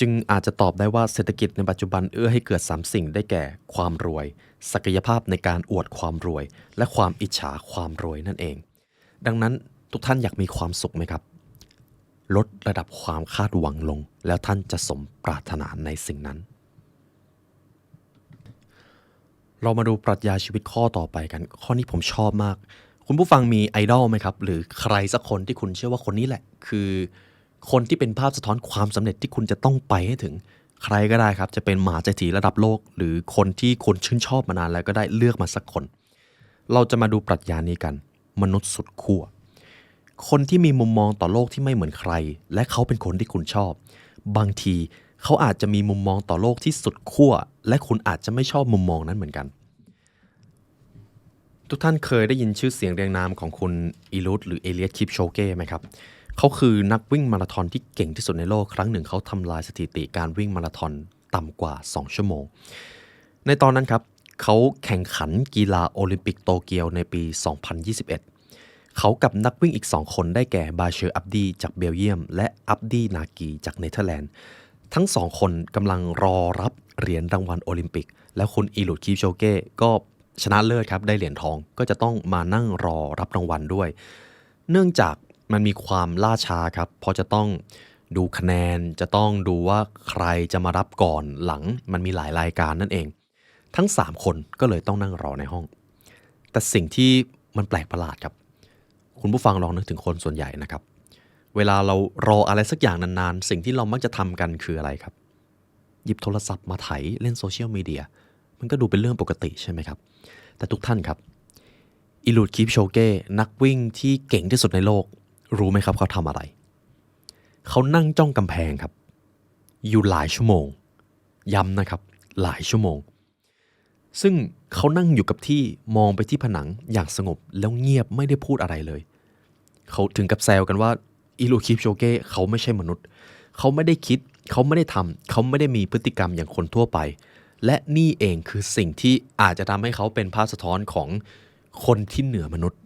จึงอาจจะตอบได้ว่าเศรษฐกิจในปัจจุบันเอื้อให้เกิด3สิ่งได้แก่ความรวยศักยภาพในการอวดความรวยและความอิจฉาความรวยนั่นเองดังนั้นทุกท่านอยากมีความสุขไหมครับลดระดับความคาดหวังลงแล้วท่านจะสมปรารถนาในสิ่งนั้นเรามาดูปรัชญาชีวิตข้อต่อไปกันข้อนี้ผมชอบมากคุณผู้ฟังมีไอดอลไหมครับหรือใครสักคนที่คุณเชื่อว่าคนนี้แหละคือคนที่เป็นภาพสะท้อนความสำเร็จที่คุณจะต้องไปให้ถึงใครก็ได้ครับจะเป็นมหาเศรษฐีระดับโลกหรือคนที่คุณชื่นชอบมานานแล้วก็ได้เลือกมาสักคนเราจะมาดูปรัชญานี้กันมนุษย์สุดขั้วคนที่มีมุมมองต่อโลกที่ไม่เหมือนใครและเขาเป็นคนที่คุณชอบบางทีเขาอาจจะมีมุมมองต่อโลกที่สุดขั้วและคุณอาจจะไม่ชอบมุมมองนั้นเหมือนกันทุกท่านเคยได้ยินชื่อเสียงเรียงนามของคุณอีลูดหรือเอเลียตคิปโชเก้ไหมครับเขาคือนักวิ่งมาราธอนที่เก่งที่สุดในโลกครั้งหนึ่งเขาทำลายสถิติการวิ่งมาราธอนต่ำกว่า2 ชั่วโมงในตอนนั้นครับเขาแข่งขันกีฬาโอลิมปิกโตเกียวในปี2021เขากับนักวิ่งอีก2คนได้แก่บาเชอร์อับดีจากเบลเยียมและอับดีนากีจากเนเธอร์แลนด์ทั้ง2คนกำลังรอรับเหรียญรางวัลโอลิมปิกแล้วคุณอีลูดคิปโชเก้ก็ชนะเลิศครับได้เหรียญทองก็จะต้องมานั่งรอรับรางวัลด้วยเนื่องจากมันมีความล่าช้าครับเพราะจะต้องดูคะแนนจะต้องดูว่าใครจะมารับก่อนหลังมันมีหลายรายการนั่นเองทั้ง3คนก็เลยต้องนั่งรอในห้องแต่สิ่งที่มันแปลกประหลาดครับคุณผู้ฟังลองนึกถึงคนส่วนใหญ่นะครับเวลาเรารออะไรสักอย่างนานๆสิ่งที่เรามักจะทำกันคืออะไรครับหยิบโทรศัพท์มาไถเล่นโซเชียลมีเดียมันก็ดูเป็นเรื่องปกติใช่ไหมครับแต่ทุกท่านครับอีลูดคิปโชเก้นักวิ่งที่เก่งที่สุดในโลกรู้ไหมครับเขาทำอะไรเขานั่งจ้องกำแพงครับอยู่หลายชั่วโมงย้ำนะครับหลายชั่วโมงซึ่งเขานั่งอยู่กับที่มองไปที่ผนังอย่างสงบแล้วเงียบไม่ได้พูดอะไรเลยเขาถึงกับแซวกันว่าอีลูดคิปโชเก้เขาไม่ใช่มนุษย์เขาไม่ได้คิดเขาไม่ได้ทำเขาไม่ได้มีพฤติกรรมอย่างคนทั่วไปและนี่เองคือสิ่งที่อาจจะทำให้เขาเป็นภาพสะท้อนของคนที่เหนือมนุษย์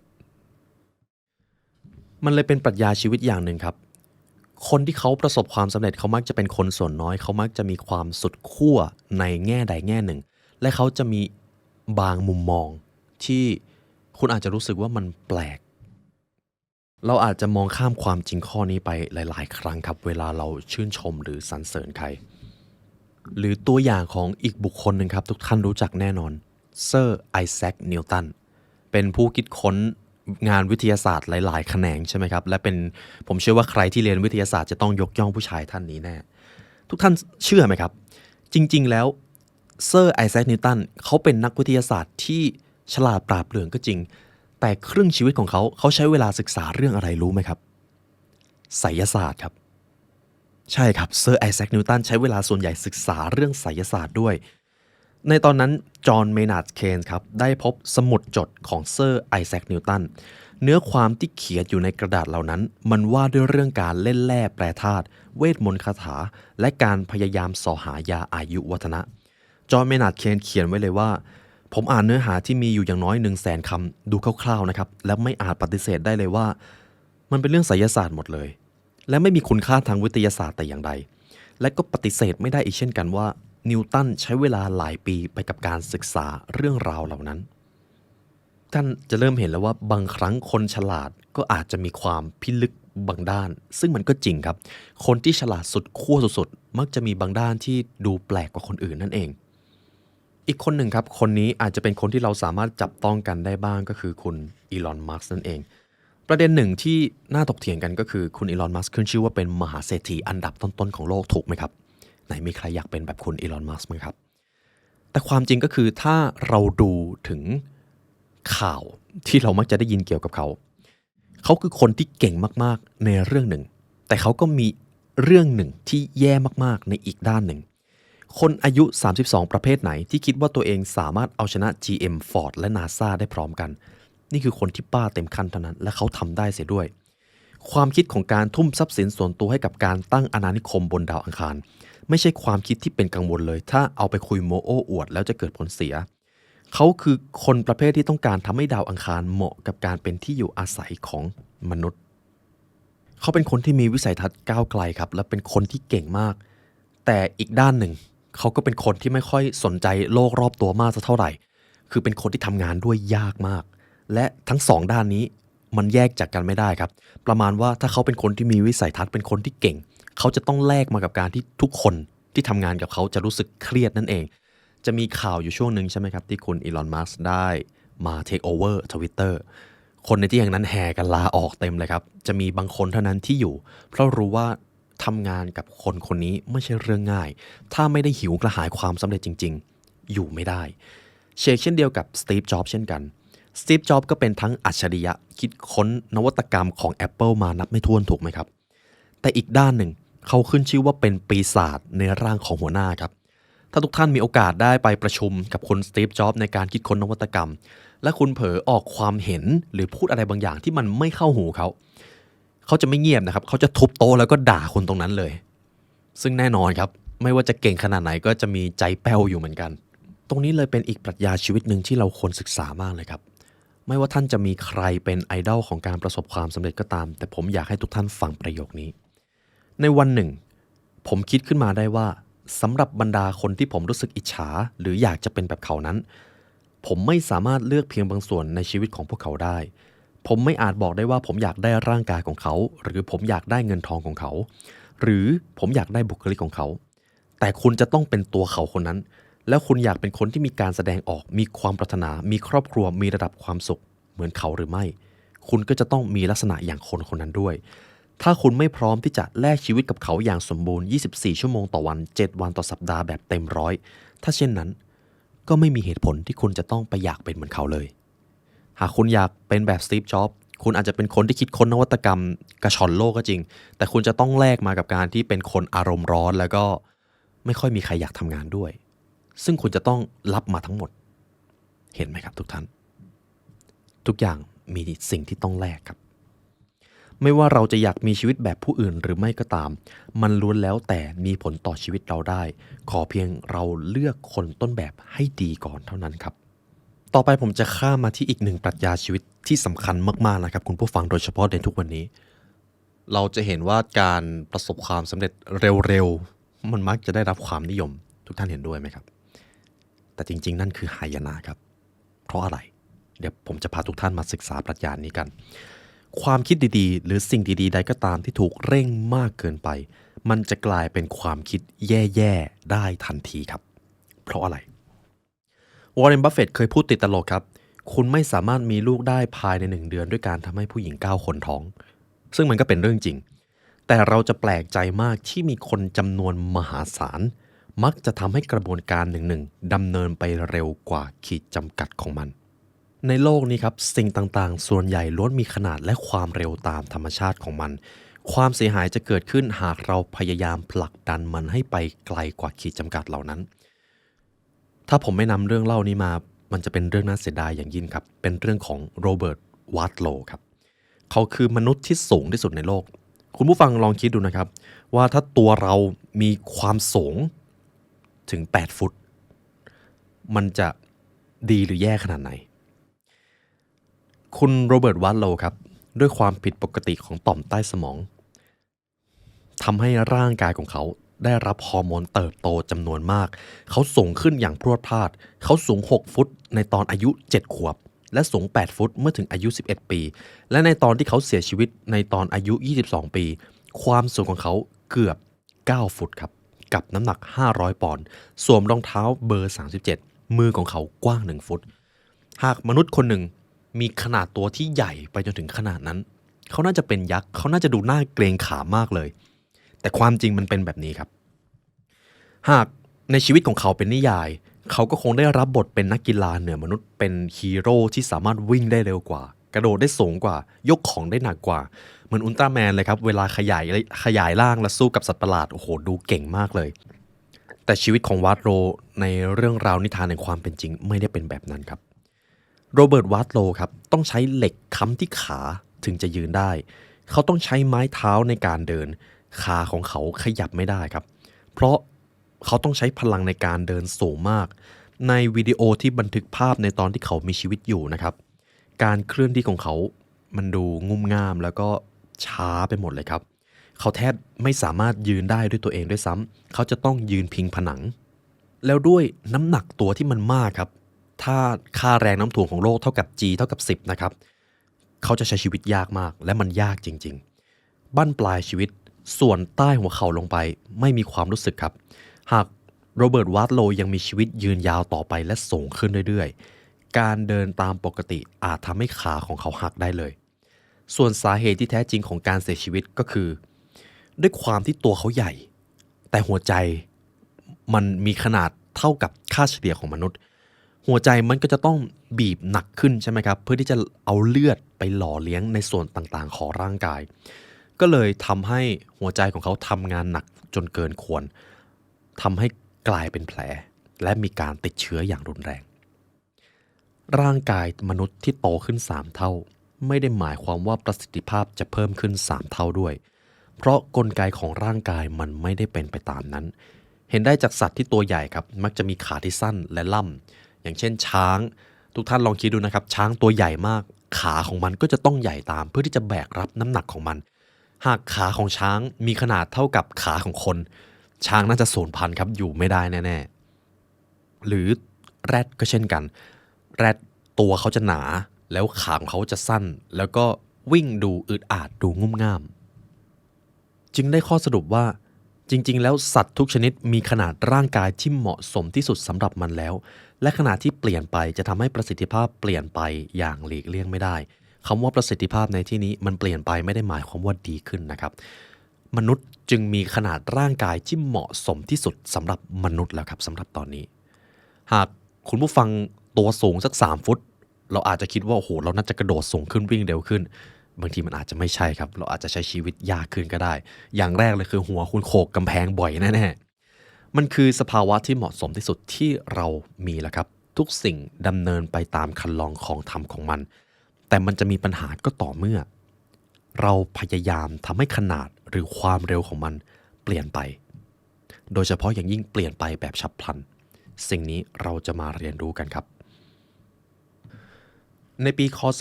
มันเลยเป็นปรัชญาชีวิตอย่างหนึ่งครับคนที่เขาประสบความสำเร็จเขามักจะเป็นคนส่วนน้อยเขามักจะมีความสุดขั้วในแง่ใดแง่หนึ่งและเขาจะมีบางมุมมองที่คุณอาจจะรู้สึกว่ามันแปลก เราอาจจะมองข้ามความจริงข้อนี้ไปหลายๆครั้งครับเวลาเราชื่นชมหรือสรรเสริญใครหรือตัวอย่างของอีกบุคคลหนึ่งครับทุกท่านรู้จักแน่นอนเซอร์ไอแซคนิวตันเป็นผู้คิดค้นงานวิทยาศาสตร์หลายๆแขนงใช่ไหมครับและเป็นผมเชื่อว่าใครที่เรียนวิทยาศาสตร์จะต้องยกย่องผู้ชายท่านนี้แน่ทุกท่านเชื่อไหมครับจริงๆแล้วเซอร์ไอแซคนิวตันเขาเป็นนักวิทยาศาสตร์ที่ฉลาดปราดเปรื่องก็จริงแต่ครึ่งชีวิตของเขาใช้เวลาศึกษาเรื่องอะไรรู้ไหมครับไสยศาสตร์ครับ ใช่ครับเซอร์ไอแซคนิวตันใช้เวลาส่วนใหญ่ศึกษาเรื่องไสยศาสตร์ด้วยในตอนนั้นจอห์นเมนาร์ดเคนส์ครับได้พบสมุดจดของเซอร์ไอแซคนิวตันเนื้อความที่เขียนอยู่ในกระดาษเหล่านั้นมันว่าด้วยเรื่องการเล่นแร่แปรธาตุเวทมนต์คาถาและการพยายามส่อหายาอายุวัฒนะจอห์นเมนาร์ดเคนเขียนไว้เลยว่าผมอ่านเนื้อหาที่มีอยู่อย่างน้อย100,000 คำดูคร่าวๆนะครับและไม่อาจปฏิเสธได้เลยว่ามันเป็นเรื่องไสยศาสตร์หมดเลยและไม่มีคุณค่าทางวิทยาศาสตร์แต่อย่างใดและก็ปฏิเสธไม่ได้อีกเช่นกันว่านิวตันใช้เวลาหลายปีไปกับการศึกษาเรื่องราวเหล่านั้นท่านจะเริ่มเห็นแล้วว่าบางครั้งคนฉลาดก็อาจจะมีความพิลึกบางด้านซึ่งมันก็จริงครับคนที่ฉลาดสุดขั้วสุดๆมักจะมีบางด้านที่ดูแปลกกว่าคนอื่นนั่นเองอีกคนหนึ่งครับคนนี้อาจจะเป็นคนที่เราสามารถจับต้องกันได้บ้างก็คือคุณอีลอนมัสก์นั่นเอง ประเด็นหนึ่งที่น่าถกเถียงกันก็คือคุณอีลอนมัสก์ขึ้นชื่อว่าเป็นมหาเศรษฐีอันดับต้นๆของโลกถูกไหมครับไหนมีใครอยากเป็นแบบคุณอีลอนมัสก์ไหมครับแต่ความจริงก็คือถ้าเราดูถึงข่าวที่เรามักจะได้ยินเกี่ยวกับเขาคือคนที่เก่งมากๆในเรื่องหนึ่งแต่เขาก็มีเรื่องหนึ่งที่แย่มากๆในอีกด้านหนึ่งคนอายุ32ประเภทไหนที่คิดว่าตัวเองสามารถเอาชนะ GM Ford และ NASA ได้พร้อมกันนี่คือคนที่บ้าเต็มขั้นเท่านั้นและเขาทำได้เสียด้วยความคิดของการทุ่มทรัพย์สินส่วนตัวให้กับการตั้งอาณานิคมบนดาวอังคารไม่ใช่ความคิดที่เป็นกังวลเลยถ้าเอาไปคุยโมโอ้อวดแล้วจะเกิดผลเสียเขาคือคนประเภทที่ต้องการทำให้ดาวอังคารเหมาะกับการเป็นที่อยู่อาศัยของมนุษย์เขาเป็นคนที่มีวิสัยทัศน์ก้าวไกลครับและเป็นคนที่เก่งมากแต่อีกด้านหนึ่งเขาก็เป็นคนที่ไม่ค่อยสนใจโลกรอบตัวมากสักเท่าไหร่คือเป็นคนที่ทำงานด้วยยากมากและทั้งสองด้านนี้มันแยกจากกันไม่ได้ครับประมาณว่าถ้าเขาเป็นคนที่มีวิสัยทัศน์เป็นคนที่เก่งเขาจะต้องแลกมากับการที่ทุกคนที่ทำงานกับเขาจะรู้สึกเครียดนั่นเองจะมีข่าวอยู่ช่วงหนึ่งใช่ไหมครับที่คุณอีลอนมัสก์ได้มาเทคโอเวอร์ Twitter คนในที่อย่างนั้นแห่กันลาออกเต็มเลยครับจะมีบางคนเท่านั้นที่อยู่เพราะรู้ว่าทำงานกับคนคนนี้ไม่ใช่เรื่องง่ายถ้าไม่ได้หิวกระหายความสำเร็จจริงๆอยู่ไม่ได้เช่นเดียวกับสตีฟจ็อบส์เช่นกันสตีฟจ็อบส์ก็เป็นทั้งอัจฉริยะคิดค้นนวัตกรรมของ Apple มานับไม่ถ้วนถูกไหมครับแต่อีกด้านหนึ่งเขาขึ้นชื่อว่าเป็นปีศาจในร่างของหัวหน้าครับถ้าทุกท่านมีโอกาสได้ไปประชุมกับคุณสตีฟจ็อบส์ในการคิดค้นนวัตกรรมและคุณเผลอออกความเห็นหรือพูดอะไรบางอย่างที่มันไม่เข้าหูเขาจะไม่เงียบนะครับเขาจะทุบโต๊ะแล้วก็ด่าคนตรงนั้นเลยซึ่งแน่นอนครับไม่ว่าจะเก่งขนาดไหนก็จะมีใจแป้วอยู่เหมือนกันตรงนี้เลยเป็นอีกปรัชญาชีวิตหนึ่งที่เราควรศึกษามากเลยครับไม่ว่าท่านจะมีใครเป็นไอดอลของการประสบความสำเร็จก็ตามแต่ผมอยากให้ทุกท่านฟังประโยคนี้ในวันหนึ่งผมคิดขึ้นมาได้ว่าสำหรับบรรดาคนที่ผมรู้สึกอิจฉาหรืออยากจะเป็นแบบเขานั้นผมไม่สามารถเลือกเพียงบางส่วนในชีวิตของพวกเขาได้ผมไม่อาจบอกได้ว่าผมอยากได้ร่างกายของเขาหรือผมอยากได้เงินทองของเขาหรือผมอยากได้บุคลิกของเขาแต่คุณจะต้องเป็นตัวเขาคนนั้นแล้วคุณอยากเป็นคนที่มีการแสดงออกมีความปรารถนามีครอบครัวมีระดับความสุขเหมือนเขาหรือไม่คุณก็จะต้องมีลักษณะอย่างคนคนนั้นด้วยถ้าคุณไม่พร้อมที่จะแลกชีวิตกับเขาอย่างสมบูรณ์24ชั่วโมงต่อวัน7วันต่อสัปดาห์แบบเต็มร้อยถ้าเช่นนั้นก็ไม่มีเหตุผลที่คุณจะต้องไปอยากเป็นเหมือนเขาเลยหากคุณอยากเป็นแบบสตีฟจ็อบส์คุณอาจจะเป็นคนที่คิดค้นนวัตกรรมกระชอนโลกก็จริงแต่คุณจะต้องแลกมากับการที่เป็นคนอารมณ์ร้อนแล้วก็ไม่ค่อยมีใครอยากทำงานด้วยซึ่งคุณจะต้องรับมาทั้งหมดเห็นไหมครับทุกท่านทุกอย่างมีสิ่งที่ต้องแลกครับไม่ว่าเราจะอยากมีชีวิตแบบผู้อื่นหรือไม่ก็ตามมันล้วนแล้วแต่มีผลต่อชีวิตเราได้ขอเพียงเราเลือกคนต้นแบบให้ดีก่อนเท่านั้นครับต่อไปผมจะข้ามมาที่อีกหนึ่งปรัชญาชีวิตที่สำคัญมากๆนะครับคุณผู้ฟังโดยเฉพาะในทุกวันนี้เราจะเห็นว่าการประสบความสำเร็จเร็วๆมันมักจะได้รับความนิยมทุกท่านเห็นด้วยไหมครับแต่จริงๆนั่นคือหายนะครับเพราะอะไรเดี๋ยวผมจะพาทุกท่านมาศึกษาปรัชญานี้กัน ความคิดดีๆหรือสิ่งดีๆใดก็ตามที่ถูกเร่งมากเกินไปมันจะกลายเป็นความคิดแย่ๆได้ทันทีครับเพราะอะไรวอร์เรนบัฟเฟตต์เคยพูดติดตลกครับคุณไม่สามารถมีลูกได้ภายใน1 เดือนด้วยการทำให้ผู้หญิง9 คนท้องซึ่งมันก็เป็นเรื่องจริงแต่เราจะแปลกใจมากที่มีคนจำนวนมหาศาลมักจะทำให้กระบวนการหนึ่งๆดำเนินไปเร็วกว่าขีดจำกัดของมันในโลกนี้ครับสิ่งต่างๆส่วนใหญ่ล้วนมีขนาดและความเร็วตามธรรมชาติของมันความเสียหายจะเกิดขึ้นหากเราพยายามผลักดันมันให้ไปไกลกว่าขีดจำกัดเหล่านั้นถ้าผมไม่นำเรื่องเล่านี้มามันจะเป็นเรื่องน่าเสียดายอย่างยิ่งครับเป็นเรื่องของโรเบิร์ตวาร์ดโลครับเขาคือมนุษย์ที่สูงที่สุดในโลกคุณผู้ฟังลองคิดดูนะครับว่าถ้าตัวเรามีความสูงถึง8 ฟุตมันจะดีหรือแย่ขนาดไหนคุณโรเบิร์ตวาร์ดโลครับด้วยความผิดปกติของต่อมใต้สมองทำให้ร่างกายของเขาได้รับฮอร์โมนเติบโตจำนวนมากเขาสูงขึ้นอย่างพรวดพราดเขาสูง6 ฟุตในตอนอายุ7 ขวบและสูง8 ฟุตเมื่อถึงอายุ11 ปีและในตอนที่เขาเสียชีวิตในตอนอายุ22 ปีความสูงของเขาเกือบ9 ฟุตครับกับน้ำหนัก500 ปอนด์สวมรองเท้าเบอร์37มือของเขากว้าง1 ฟุตหากมนุษย์คนหนึ่งมีขนาดตัวที่ใหญ่ไปจนถึงขนาดนั้นเขาน่าจะเป็นยักษ์เขาน่าจะดูน่าเกรงขามมากเลยแต่ความจริงมันเป็นแบบนี้ครับหากในชีวิตของเขาเป็นนิยายเขาก็คงได้รับบทเป็นนักกีฬาเหนือมนุษย์เป็นฮีโร่ที่สามารถวิ่งได้เร็วกว่ากระโดดได้สูงกว่ายกของได้หนักกว่าเหมือนอุลตร้าแมนเลยครับเวลาขยายร่างและสู้กับสัตว์ประหลาดโอ้โหดูเก่งมากเลยแต่ชีวิตของวาร์ดโลในเรื่องราวนิทานในความเป็นจริงไม่ได้เป็นแบบนั้นครับโรเบิร์ตวาร์ดโลครับต้องใช้เหล็กค้ำที่ขาถึงจะยืนได้เขาต้องใช้ไม้เท้าในการเดินขาของเขาขยับไม่ได้ครับเพราะเขาต้องใช้พลังในการเดินสูงมากในวิดีโอที่บันทึกภาพในตอนที่เขามีชีวิตอยู่นะครับการเคลื่อนที่ของเขามันดูงุ่มง่ามแล้วก็ช้าไปหมดเลยครับเขาแทบไม่สามารถยืนได้ด้วยตัวเองด้วยซ้ำเขาจะต้องยืนพิงผนังแล้วด้วยน้ำหนักตัวที่มันมากครับถ้าค่าแรงน้ำถ่วงของโลกเท่ากับ G เท่ากับ10นะครับเขาจะใช้ชีวิตยากมากและมันยากจริงๆบั้นปลายชีวิตส่วนใต้หัวเข่าลงไปไม่มีความรู้สึกครับหากโรเบิร์ตวาร์ดโลยังมีชีวิตยืนยาวต่อไปและสูงขึ้นเรื่อยๆการเดินตามปกติอาจทำให้ขาของเขาหักได้เลยส่วนสาเหตุที่แท้จริงของการเสียชีวิตก็คือด้วยความที่ตัวเขาใหญ่แต่หัวใจมันมีขนาดเท่ากับค่าเฉลี่ยของมนุษย์หัวใจมันก็จะต้องบีบหนักขึ้นใช่ไหมครับเพื่อที่จะเอาเลือดไปหล่อเลี้ยงในส่วนต่างๆของร่างกายก็เลยทำให้หัวใจของเขาทำงานหนักจนเกินควรทำให้กลายเป็นแผลและมีการติดเชื้ออย่างรุนแรงร่างกายมนุษย์ที่โตขึ้น3 เท่าไม่ได้หมายความว่าประสิทธิภาพจะเพิ่มขึ้น3 เท่าด้วยเพราะกลไกของร่างกายมันไม่ได้เป็นไปตามนั้นเห็นได้จากสัตว์ที่ตัวใหญ่ครับมักจะมีขาที่สั้นและล่ำอย่างเช่นช้างทุกท่านลองคิดดูนะครับช้างตัวใหญ่มากขาของมันก็จะต้องใหญ่ตามเพื่อที่จะแบกรับน้ำหนักของมันหากขาของช้างมีขนาดเท่ากับขาของคนช้างน่าจะสูญพันธุ์ครับอยู่ไม่ได้แน่ๆหรือแรดก็เช่นกันแรดตัวเขาจะหนาแล้วขาของเขาจะสั้นแล้วก็วิ่งดูอึดอัดดูงุ่มง่ามจึงได้ข้อสรุปว่าจริงๆแล้วสัตว์ทุกชนิดมีขนาดร่างกายที่เหมาะสมที่สุดสำหรับมันแล้วและขนาดที่เปลี่ยนไปจะทำให้ประสิทธิภาพเปลี่ยนไปอย่างหลีกเลี่ยงไม่ได้คำว่าประสิทธิภาพในที่นี้มันเปลี่ยนไปไม่ได้หมายความว่าดีขึ้นนะครับมนุษย์จึงมีขนาดร่างกายที่เหมาะสมที่สุดสำหรับมนุษย์แล้วครับสำหรับตอนนี้หากคุณผู้ฟังตัวสูงสัก3 ฟุตเราอาจจะคิดว่าโอ้โหเราน่าจะกระโดดสูงขึ้นวิ่งเร็วขึ้นบางทีมันอาจจะไม่ใช่ครับเราอาจจะใช้ชีวิตยากขึ้นก็ได้อย่างแรกเลยคือหัวคุณโขกกำแพงบ่อยแน่ๆมันคือสภาวะที่เหมาะสมที่สุดที่เรามีแล้วครับทุกสิ่งดำเนินไปตามคันลองของธรรมของมันแต่มันจะมีปัญหาก็ต่อเมื่อเราพยายามทำให้ขนาดหรือความเร็วของมันเปลี่ยนไปโดยเฉพาะอย่างยิ่งเปลี่ยนไปแบบฉับพลันสิ่งนี้เราจะมาเรียนรู้กันครับในปีคศ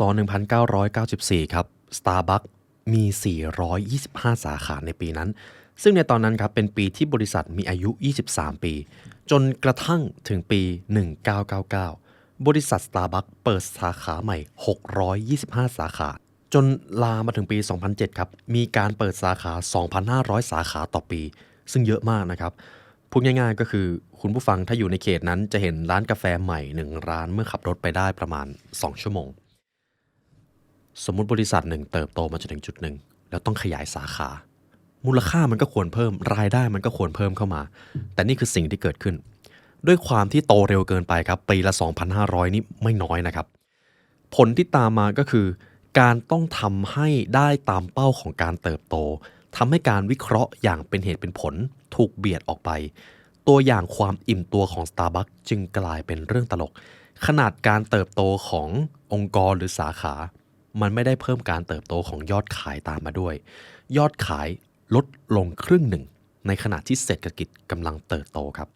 1994ครับ Starbucks มี 425 สาขาในปีนั้นซึ่งในตอนนั้นครับเป็นปีที่บริษัทมีอายุ 23 ปีจนกระทั่งถึงปี 1999 บริษัท Starbucks เปิดสาขาใหม่ 625 สาขา จนลามมาถึงปี 2007 ครับมีการเปิดสาขา 2,500 สาขาต่อปี ซึ่งเยอะมากนะครับพูดง่ายๆก็คือคุณผู้ฟังถ้าอยู่ในเขตนั้นจะเห็นร้านกาแฟใหม่1ร้านเมื่อขับรถไปได้ประมาณ2ชั่วโมงสมมุติบริษัทหนึ่งเติบโตมาจนถึงจุดหนึ่งแล้วต้องขยายสาขามูลค่ามันก็ควรเพิ่มรายได้มันก็ควรเพิ่มเข้ามาแต่นี่คือสิ่งที่เกิดขึ้นด้วยความที่โตเร็วเกินไปครับปีละ 2,500 นี่ไม่น้อยนะครับผลที่ตามมาก็คือการต้องทำให้ได้ตามเป้าของการเติบโตทำให้การวิเคราะห์อย่างเป็นเหตุเป็นผลถูกเบียดออกไปตัวอย่างความอิ่มตัวของ Starbucks จึงกลายเป็นเรื่องตลกขนาดการเติบโตขององค์กรหรือสาขามันไม่ได้เพิ่มการเติบโตของยอดขายตามมาด้วยยอดขายลดลงครึ่งหนึ่งในขณะที่เศรษฐกิจกำลังเติบโตครับ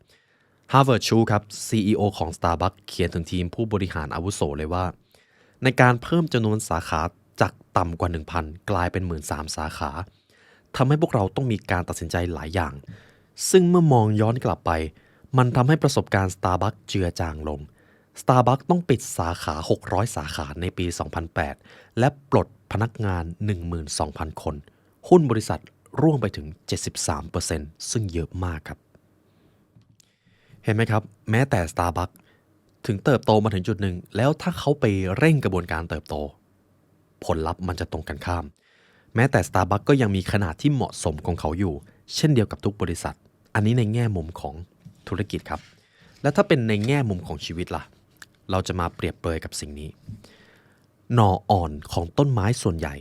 Harvard Chu ครับ CEO ของ Starbucks เขียนถึงทีมผู้บริหารอาวุโสเลยว่าในการเพิ่มจำนวนสาขาจากต่ำกว่า 1,000 กลายเป็น 13,000 สาขาทำให้พวกเราต้องมีการตัดสินใจหลายอย่างซึ่งเมื่อมองย้อนกลับไปมันทำให้ประสบการณ์ Starbucks เจือจางลง Starbucks ต้องปิดสาขา 600 สาขาในปี 2008 และปลดพนักงาน 12,000 คนหุ้นบริษัทร่วงไปถึง 73% ซึ่งเยอะมากครับเห็นไหมครับแม้แต่ Starbucks ถึงเติบโตมาถึงจุดหนึ่งแล้วถ้าเขาไปเร่งกระบวนการเติบโตผลลัพธ์มันจะตรงกันข้ามแม้แต่ Starbucks ก็ยังมีขนาดที่เหมาะสมของเขาอยู่เช่นเดียวกับทุกบริษัทอันนี้ในแง่มุมของธุรกิจครับแล้วถ้าเป็นในแง่มุมของชีวิตล่ะเราจะมาเปรียบเปรยกับสิ่งนี้หน่ออ่อนของต้นไม้ส่วนใหญ่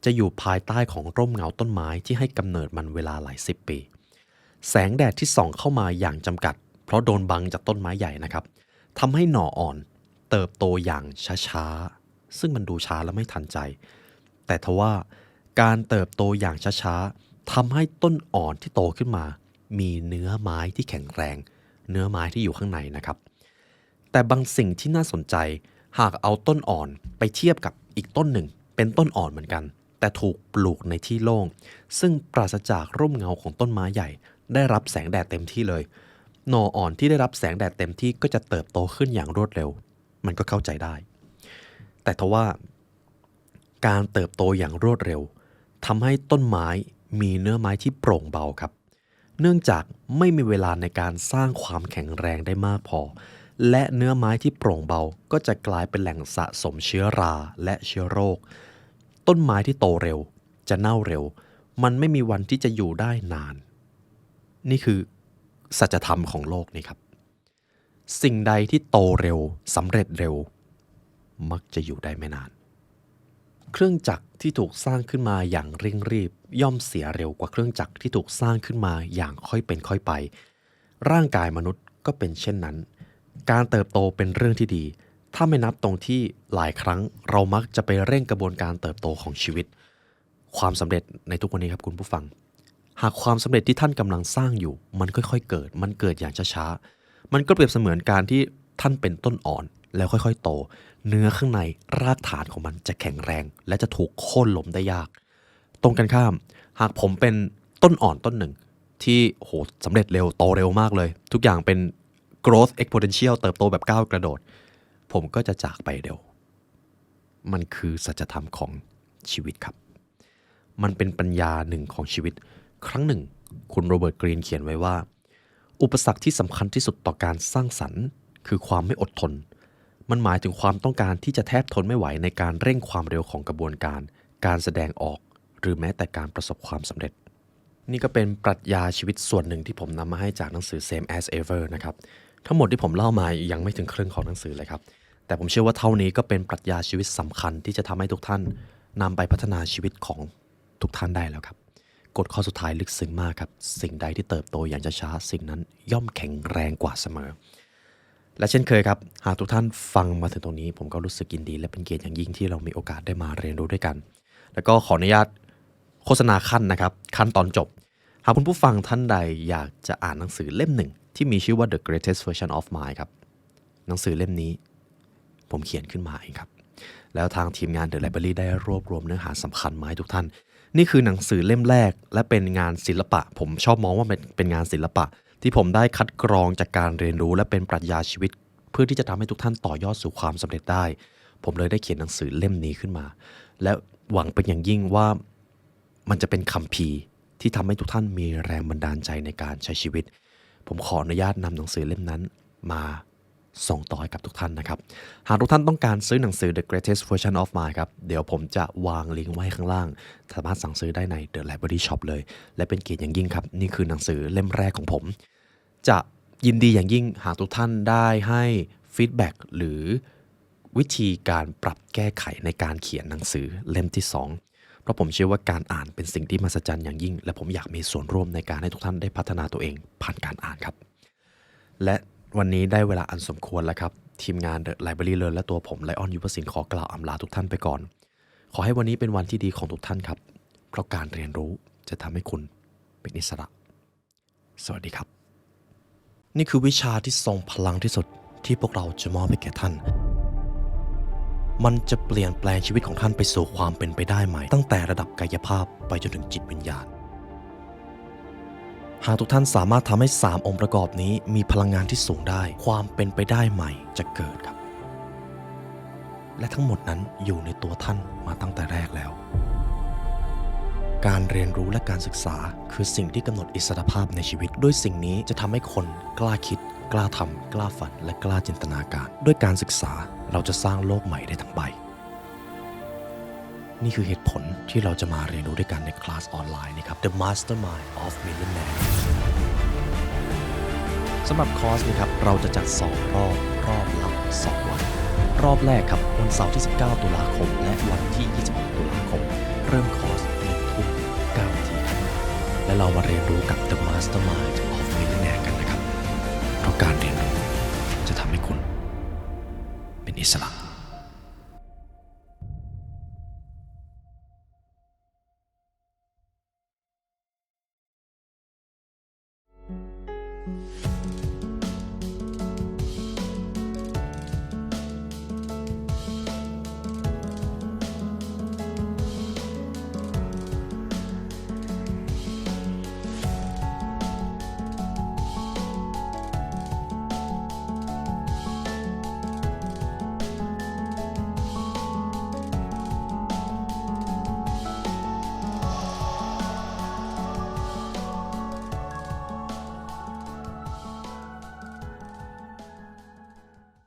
จะอยู่ภายใต้ของร่มเงาต้นไม้ที่ให้กำเนิดมันเวลาหลายสิบปีแสงแดดที่ส่องเข้ามาอย่างจำกัดเพราะโดนบังจากต้นไม้ใหญ่นะครับทำให้หน่ออ่อนเติบโตอย่างช้าๆซึ่งมันดูช้าและไม่ทันใจแต่ทว่าการเติบโตอย่างช้าๆทำให้ต้นอ่อนที่โตขึ้นมามีเนื้อไม้ที่แข็งแรงเนื้อไม้ที่อยู่ข้างในนะครับแต่บางสิ่งที่น่าสนใจหากเอาต้นอ่อนไปเทียบกับอีกต้นหนึ่งเป็นต้นอ่อนเหมือนกันแต่ถูกปลูกในที่โล่งซึ่งปราศจากร่มเงาของต้นไม้ใหญ่ได้รับแสงแดดเต็มที่เลยหน่ออ่อนที่ได้รับแสงแดดเต็มที่ก็จะเติบโตขึ้นอย่างรวดเร็วมันก็เข้าใจได้แต่ทว่าการเติบโตอย่างรวดเร็วทำให้ต้นไม้มีเนื้อไม้ที่โปร่งเบาครับเนื่องจากไม่มีเวลาในการสร้างความแข็งแรงได้มากพอและเนื้อไม้ที่โปร่งเบาก็จะกลายเป็นแหล่งสะสมเชื้อราและเชื้อโรคต้นไม้ที่โตเร็วจะเน่าเร็วมันไม่มีวันที่จะอยู่ได้นานนี่คือสัจธรรมของโลกนี่ครับสิ่งใดที่โตเร็วสำเร็จเร็วมักจะอยู่ได้ไม่นานเครื่องจักรที่ถูกสร้างขึ้นมาอย่างเร่งรีบย่อมเสียเร็วกว่าเครื่องจักรที่ถูกสร้างขึ้นมาอย่างค่อยเป็นค่อยไปร่างกายมนุษย์ก็เป็นเช่นนั้นการเติบโตเป็นเรื่องที่ดีถ้าไม่นับตรงที่หลายครั้งเรามักจะไปเร่งกระบวนการเติบโตของชีวิตความสำเร็จในทุกวันนี้ครับคุณผู้ฟังหากความสำเร็จที่ท่านกำลังสร้างอยู่มันค่อยๆเกิดมันเกิดอย่างช้าๆมันก็เปรียบเสมือนการที่ท่านเป็นต้นอ่อนแล้วค่อยๆโตเนื้อข้างในรากฐานของมันจะแข็งแรงและจะถูกโค่นล้มได้ยากตรงกันข้ามหากผมเป็นต้นอ่อนต้นหนึ่งที่โหสำเร็จเร็วโตเร็วมากเลยทุกอย่างเป็น growth exponential เติบโตแบบก้าวกระโดดผมก็จะจากไปเร็วมันคือสัจธรรมของชีวิตครับมันเป็นปัญญาหนึ่งของชีวิตครั้งหนึ่งคุณโรเบิร์ตกรีนเขียนไว้ว่าอุปสรรคที่สำคัญที่สุดต่อการสร้างสรรค์คือความไม่อดทนมันหมายถึงความต้องการที่จะแทบทนไม่ไหวในการเร่งความเร็วของกระบวนการการแสดงออกหรือแม้แต่การประสบความสำเร็จนี่ก็เป็นปรัชญาชีวิตส่วนหนึ่งที่ผมนำมาให้จากหนังสือ Same as Ever นะครับทั้งหมดที่ผมเล่ามายังไม่ถึงครึ่งของหนังสือเลยครับแต่ผมเชื่อว่าเท่านี้ก็เป็นปรัชญาชีวิตสำคัญที่จะทำให้ทุกท่านนำไปพัฒนาชีวิตของทุกท่านได้แล้วครับกฎข้อสุดท้ายลึกซึ้งมากครับสิ่งใดที่เติบโตอย่างช้าๆสิ่งนั้นย่อมแข็งแรงกว่าเสมอและเช่นเคยครับหากทุกท่านฟังมาถึงตรงนี้ผมก็รู้สึกยินดีและเป็นเกียรติอย่างยิ่งที่เรามีโอกาสได้มาเรียนรู้ด้วยกันแล้วก็ขออนุญาตโฆษณาขั้นนะครับขั้นตอนจบหากคุณผู้ฟังท่านใดอยากจะอ่านหนังสือเล่มหนึ่งที่มีชื่อว่า The Greatest Version of Mine ครับหนังสือเล่มนี้ผมเขียนขึ้นมาเองครับแล้วทางทีมงาน The Library ได้รวบรวมเนื้อหาสำคัญมาให้ทุกท่านนี่คือหนังสือเล่มแรกและเป็นงานศิลปะผมชอบมองว่าเป็นงานศิลปะที่ผมได้คัดกรองจากการเรียนรู้และเป็นปรัชญาชีวิตเพื่อที่จะทำให้ทุกท่านต่อยอดสู่ความสำเร็จได้ผมเลยได้เขียนหนังสือเล่มนี้ขึ้นมา และหวังเป็นอย่างยิ่งว่ามันจะเป็นคัมภีร์ที่ทำให้ทุกท่านมีแรงบันดาลใจในการใช้ชีวิตผมขออนุญาตนำหนังสือเล่มนั้นมาส่งต่อให้กับทุกท่านนะครับหากทุกท่านต้องการซื้อหนังสือ The Greatest Version of Mine ครับเดี๋ยวผมจะวางลิงก์ไว้ข้างล่างสามารถสั่งซื้อได้ใน The Library Shop เลยและเป็นเกียรติอย่างยิ่งครับนี่คือหนังสือเล่มแรกของผมจะยินดีอย่างยิ่งหากทุกท่านได้ให้ฟีดแบ็กหรือวิธีการปรับแก้ไขในการเขียนหนังสือเล่มที่ 2เพราะผมเชื่อว่าการอ่านเป็นสิ่งที่มหัศจรรย์อย่างยิ่งและผมอยากมีส่วนร่วมในการให้ทุกท่านได้พัฒนาตัวเองผ่านการอ่านครับและวันนี้ได้เวลาอันสมควรแล้วครับทีมงาน The Library Learn และตัวผมไลออนยุพสินขอกล่าวอำลาทุกท่านไปก่อนขอให้วันนี้เป็นวันที่ดีของทุกท่านครับเพราะการเรียนรู้จะทำให้คุณเป็นอิสระสวัสดีครับนี่คือวิชาที่ทรงพลังที่สุดที่พวกเราจะมอบให้แก่ท่านมันจะเปลี่ยนแปลงชีวิตของท่านไปสู่ความเป็นไปได้ใหม่ตั้งแต่ระดับกายภาพไปจนถึงจิตวิญญาณหากทุกท่านสามารถทำให้3องค์ประกอบนี้มีพลังงานที่สูงได้ความเป็นไปได้ใหม่จะเกิดครับและทั้งหมดนั้นอยู่ในตัวท่านมาตั้งแต่แรกแล้วการเรียนรู้และการศึกษาคือสิ่งที่กำหนดอิสรภาพในชีวิตด้วยสิ่งนี้จะทำให้คนกล้าคิดกล้าทำกล้าฝันและกล้าจินตนาการด้วยการศึกษาเราจะสร้างโลกใหม่ได้ทั้งใบนี่คือเหตุผลที่เราจะมาเรียนรู้ด้วยกันในคลาสออนไลน์นะครับ The Mastermind of Millionaire สำหรับคอร์สนี้ครับเราจะจัด2รอบละ2 วันรอบแรกครับวันเสาร์ที่19 ตุลาคมและวันที่